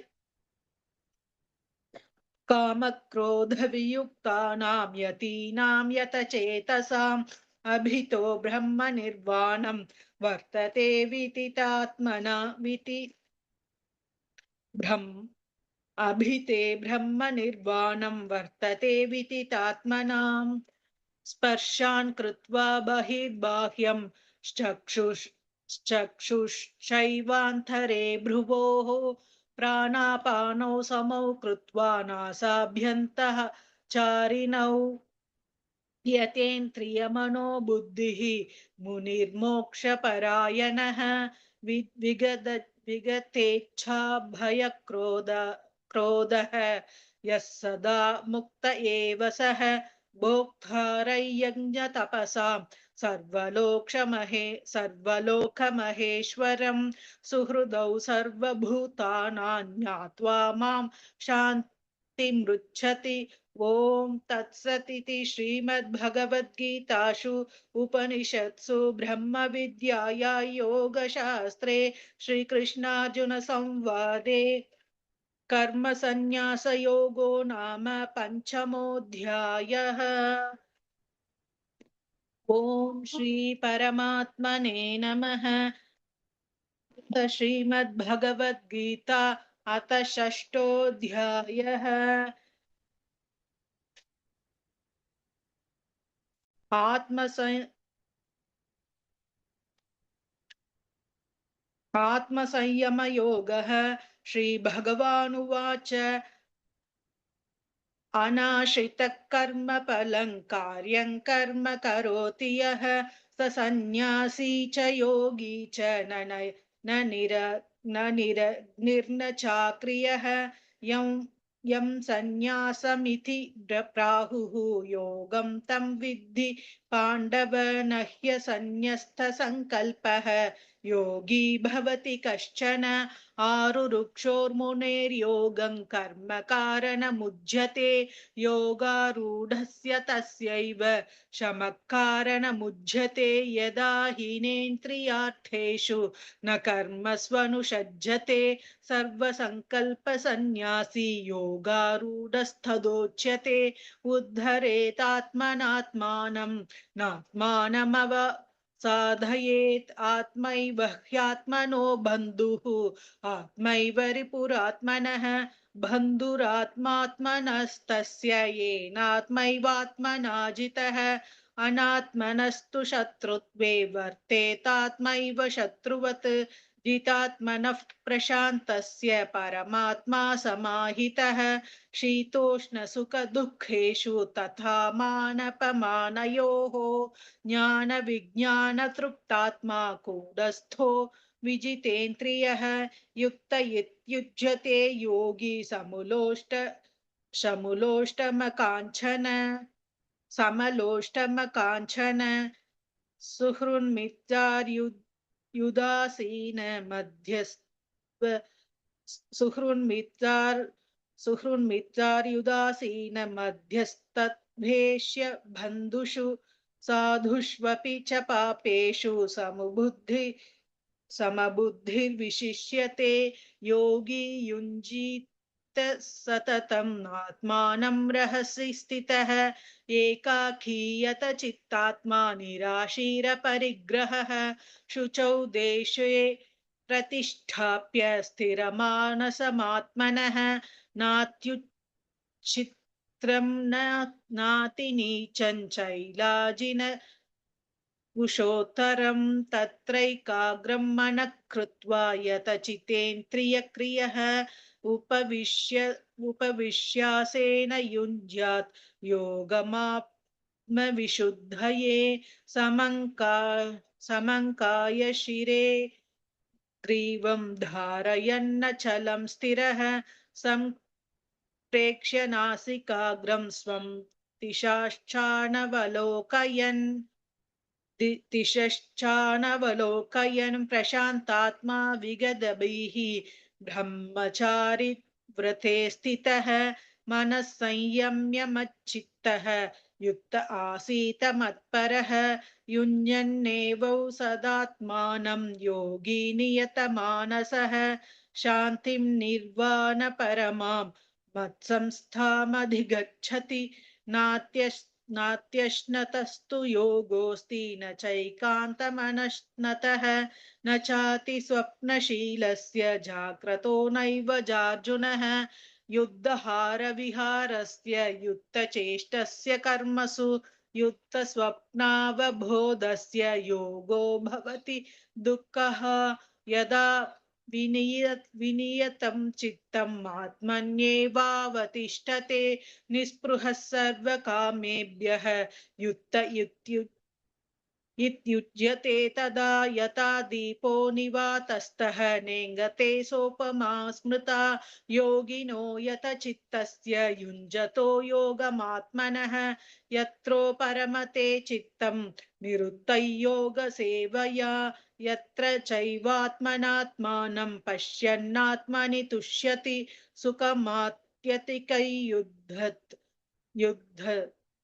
कामक्रोधवियुक्तानां यतीनां यतचेतसाम् अभितो ब्रह्मनिर्वाणं वर्तते विदितात्मना ब्रह्म अभिते ब्रह्मनिर्वाणं वर्तते विदितात्मनाम् स्पर्शान् कृत्वा बहिर्बाह्यं चक्षुश्चैवान्तरे भ्रुवोः प्राणापानौ समौ कृत्वा नासाभ्यन्तः चारिणौ यतेन्द्रियमनोबुद्धिः मुनिर्मोक्षपरायणः विगतेच्छाभयक्रोधः यः सदा मुक्त एव सः भोक्तारयज्ञतपसां सर्वलोकमहेश्वरं सुहृदौ सर्वभूतानां ज्ञात्वा मां शान्तिमृच्छति। ॐ तत्सदिति श्रीमद्भगवद्गीतासु उपनिषत्सु ब्रह्मविद्याया योगशास्त्रे श्रीकृष्णार्जुनसंवादे कर्मसन्न्यासयोगो नाम पञ्चमोऽध्यायः। ॐ श्रीपरमात्मने नमः। श्रीमद्भगवद्गीता अथ षष्ठोऽध्यायः। आत्मसंयमयोगः। श्रीभगवानुवाच अनाश्रितः कर्मफलं कार्यं कर्म करोति यः स सन्न्यासी च योगी च निर्न चाक्रियः यं सन्न्यासमिति प्राहुः योगं तं विद्धि पाण्डव न ह्यसन्न्यस्तसङ्कल्पः योगी भवति कश्चन आरुरुक्षोर्मुनेर्योगं कर्म कारणमुज्यते योगारूढस्य तस्यैव शमः कारणमुज्यते यदा हीनेन्द्रियार्थेषु न कर्मस्वनुषज्यते सर्वसङ्कल्पसन्न्यासी योगारूढस्तदोच्यते उद्धरेतात्मनात्मानं नात्मानमव साधयेत् आत्मैव ह्यात्मनो बन्धुः आत्मैव रिपुरात्मनः बन्धुरात्मात्मनस्तस्य येनात्मैवात्मना जितः अनात्मनस्तु शत्रुत्वे वर्तेतात्मैव शत्रुवत् जितात्मनः प्रशान्तस्य परमात्मा समाहितः शीतोष्णसुखदुःखेषु तथा मानपमानयोः ज्ञानविज्ञानतृप्तात्मा कूटस्थो विजितेन्द्रियः युक्त इत्युच्यते योगी समलोष्टमकाञ्चन सुहृन्मित्रार्युदासीन मध्यस्थ सुहृन्मित्रार्युदासीन मध्यस्तद्भेष्य बन्धुषु साधुष्वपि च पापेषु समबुद्धिर्विशिष्यते योगी युञ्जीत सततम् आत्मानं रहसि स्थितः एकाकीयत चित्तात्मा निराशीरपरिग्रहः शुचौ देशे प्रतिष्ठाप्य स्थिरमानसमात्मनः नात्युच्छित्रं नातिनीचं चैलाजिन उषोत्तरं तत्रैकाग्रं मनः कृत्वा यतचितेन्द्रियक्रियः उपविश्यासेन युञ्ज्यात् योगमात्मविशुद्धये समङ्का समङ्काय शिरे ग्रीवं धारयन्नचलं स्थिरः सम्प्रेक्ष्य नासिकाग्रं स्वं दिशाश्चानवलोकयन् दिशश्चानवलोकयन् प्रशान्तात्मा विगतभिः ब्रह्मचारि व्रते स्थितः मनः संयम्य मच्चित्तः युक्त आसीत मत्परः युञ्जन्नेवौ सदात्मानं योगी नियतमानसः शान्तिं निर्वाणपरमां मत्संस्थामधिगच्छति नात्यश्नतस्तु योगोऽस्ति न चैकान्तमनश्नतः न चाति स्वप्नशीलस्य जाग्रतो नैव चार्जुनः युद्धहारविहारस्य युक्तचेष्टस्य कर्मसु युक्तस्वप्नावबोधस्य योगो भवति दुःखः यदा विनियतं चित्तम् आत्मन्येवावतिष्ठते निःस्पृहः सर्वकामेभ्यः युक्त इत्युच्यते तदा यथा दीपो निवातस्थः नेङ्गते सोपमा स्मृता योगिनो यतचित्तस्य युञ्जतो योगमात्मनः यत्रो परमते चित्तं निरुद्धं योगसेवया यत्र चैवात्मनात्मानं पश्यन्नात्मनि तुष्यति सुखमात्यतिकैयुद्धत् युद्ध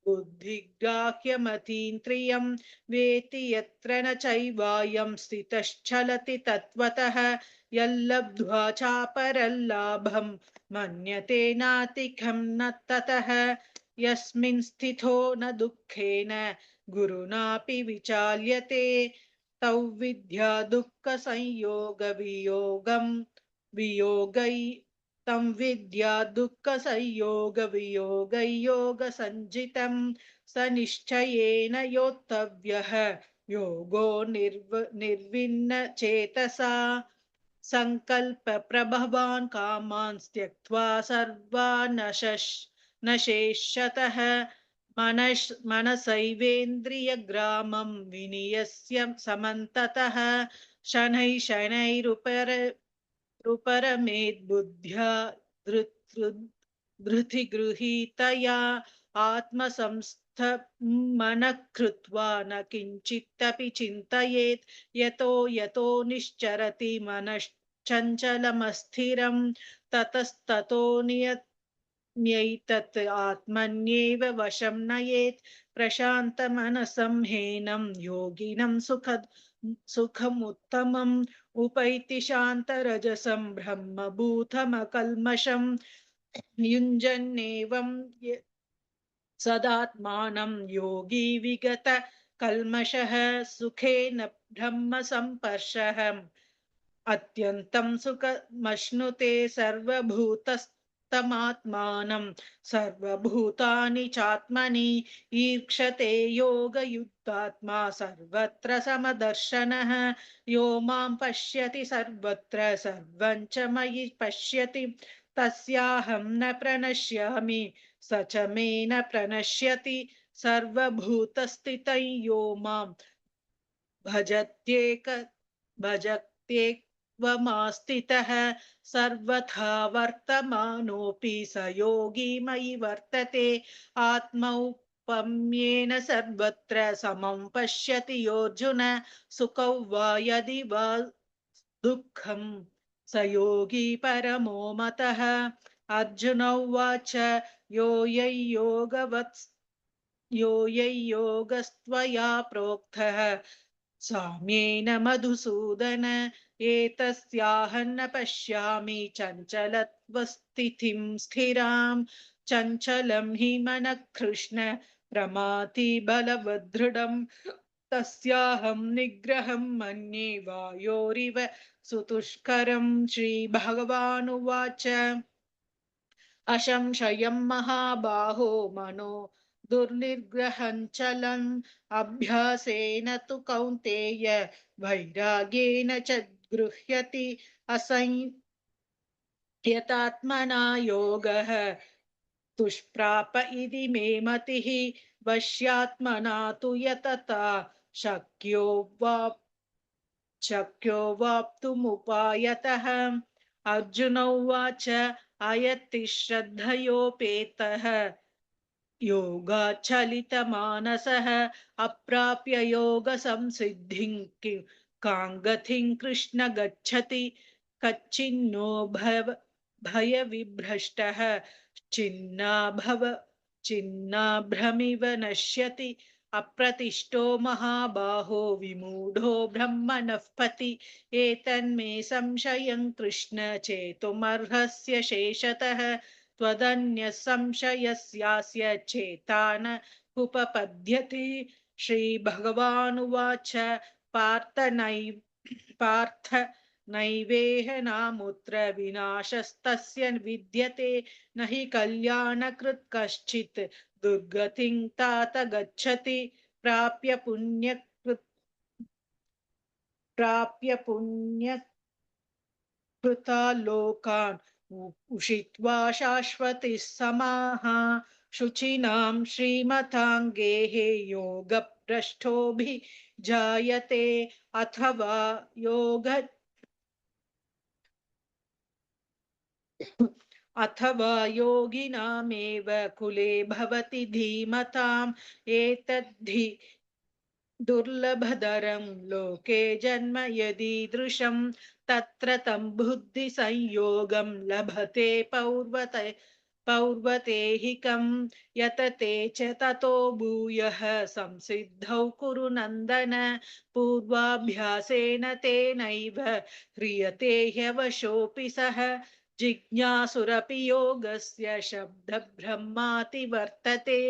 बुद्धिग्राह्यमतीन्द्रियं वेति यत्र न चैवायं स्थितश्चलति तत्त्वतः यल्लब्ध्वा चापरल्लाभं मन्यते नातिकं न ततः यस्मिन् स्थितो न दुःखेन गुरुणापि विचाल्यते तौ विद्या दुःखसंयोगवियोगं वियोगै तं विद्या दुःखसंयोगवियोगयोगसञ्जितं स निश्चयेन योक्तव्यः योगो निर्विण्णचेतसा सङ्कल्पप्रभवान् कामान् त्यक्त्वा सर्वान् नशेषतः मनसैवेन्द्रियग्रामं विनियस्य समन्ततः शनैः शनैरुपरमेद्बुद्ध्या धृतिगृहीतया आत्मसंस्थमनः कृत्वा न किञ्चिदपि चिन्तयेत् यतो निश्चरति मनश्चञ्चलमस्थिरं ततस्ततो न्यैतत् आत्मन्येव वशं नयेत् प्रशान्तमनसं हीनं योगिनं सुखमुत्तमम् उपैति शान्तरजसं ब्रह्मभूतमकल्मषं युञ्जन्नेवं सदात्मानं योगी विगत कल्मषः सुखेन ब्रह्म संपर्शः अत्यन्तं सुखमश्नुते सर्वभूतस्तमात्मानं सर्वभूतानि चात्मनि ईक्षते योगयुक्तात्मा सर्वत्र समदर्शनः यो मां पश्यति सर्वत्र सर्वं च मयि पश्यति तस्याहं न प्रणश्यामि स च मे न प्रणश्यति सर्वभूतस्थितं यो मां भजत्येक भजत्येकत्वमास्थितः सर्वथा वर्तमानोऽपि स योगी मयि वर्तते आत्मौपम्येन सर्वत्र समं पश्यति योऽर्जुन सुखौ वा यदि वा दुःखं स योगी परमो मतः अर्जुन उवाच यो योगस्त्वया प्रोक्तः साम्येन मधुसूदन एतस्याहं न पश्यामि चञ्चलत्वस्थितिं स्थिरां चञ्चलं हि मनः कृष्ण प्रमाथि बलवदृढं तस्याहं निग्रहं मन्ये वायोरिव सुदुष्करं श्रीभगवानुवाच असंशयं महाबाहो दुर्निग्रहञ्चलन् अभ्यासेन तु कौन्तेय वैराग्येन च गृह्यति असंयतात्मना योगः दुष्प्राप इति मे मतिः वश्यात्मना तु यतता शक्यो वा शक्यो वाप्तुमुपायतः अर्जुन उवाच अयति श्रद्धयोपेतः योगाचलितमानसः अप्राप्य योगसंसिद्धिं कां गतिं कृष्ण गच्छति कच्चिन्नो भयविभ्रष्टः छिन्नाभ्रमिव नश्यति अप्रतिष्ठो महाबाहो विमूढो ब्रह्मणः पथि एतन्मे संशयं कृष्ण चेतुमर्हस्य शेषतः त्वदन्यः संशयस्यास्य चेता न उपपद्यते श्रीभगवानुवाच पार्थ नैवेह नामुत्र विनाशस्तस्य विद्यते न हि कल्याणकृत् कश्चित् दुर्गतिं तात गच्छति प्राप्य पुण्य कृता लोकान् उषित्वा शाश्वतिः समाः शुचीनां श्रीमताङ्गेः योगभ्रष्टोऽभिजायते अथवा योग अथवा योगिनामेव कुले भवति धीमताम् एतद्धि दुर्लभधरं लोके जन्म यदीदृशं तत्र तं बुद्धिसंयोगं लभते पौर्वतेहिकं यतते च ततो भूयः संसिद्धौ कुरु नन्दन पूर्वाभ्यासेन तेनैव ह्रियते ह्यवशोऽपि सः जिज्ञासुरपि योगस्य शब्दब्रह्माति वर्तते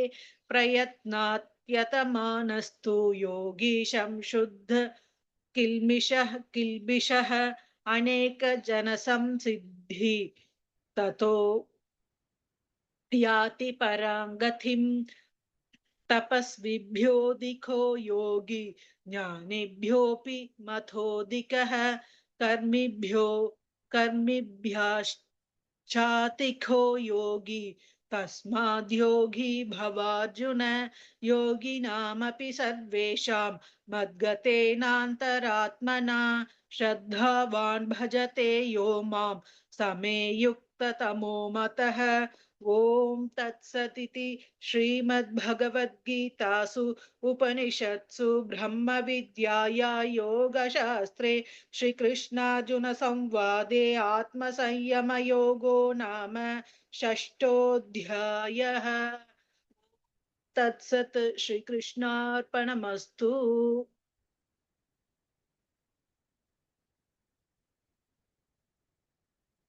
प्रयत्नात् यतमानस्तु योगी संशुद्ध किल्बिषः अनेकजनसंसिद्धि ततो याति परां गतिम् तपस्विभ्योऽधिको योगी ज्ञानिभ्योऽपि मथोऽधिकः कर्मिभ्याश्चातिको योगी तस्माद्योगी भवार्जुन योगिनामपि सर्वेषां मद्गतेनान्तरात्मना श्रद्धावान् भजते यो मां समे युक्ततमो मतः ॐ तत्सदिति श्रीमद्भगवद्गीतासु उपनिषत्सु ब्रह्मविद्याया योगशास्त्रे श्रीकृष्णार्जुनसंवादे आत्मसंयमयोगो नाम षष्ठोऽध्यायः तत्सत् श्रीकृष्णार्पणमस्तु।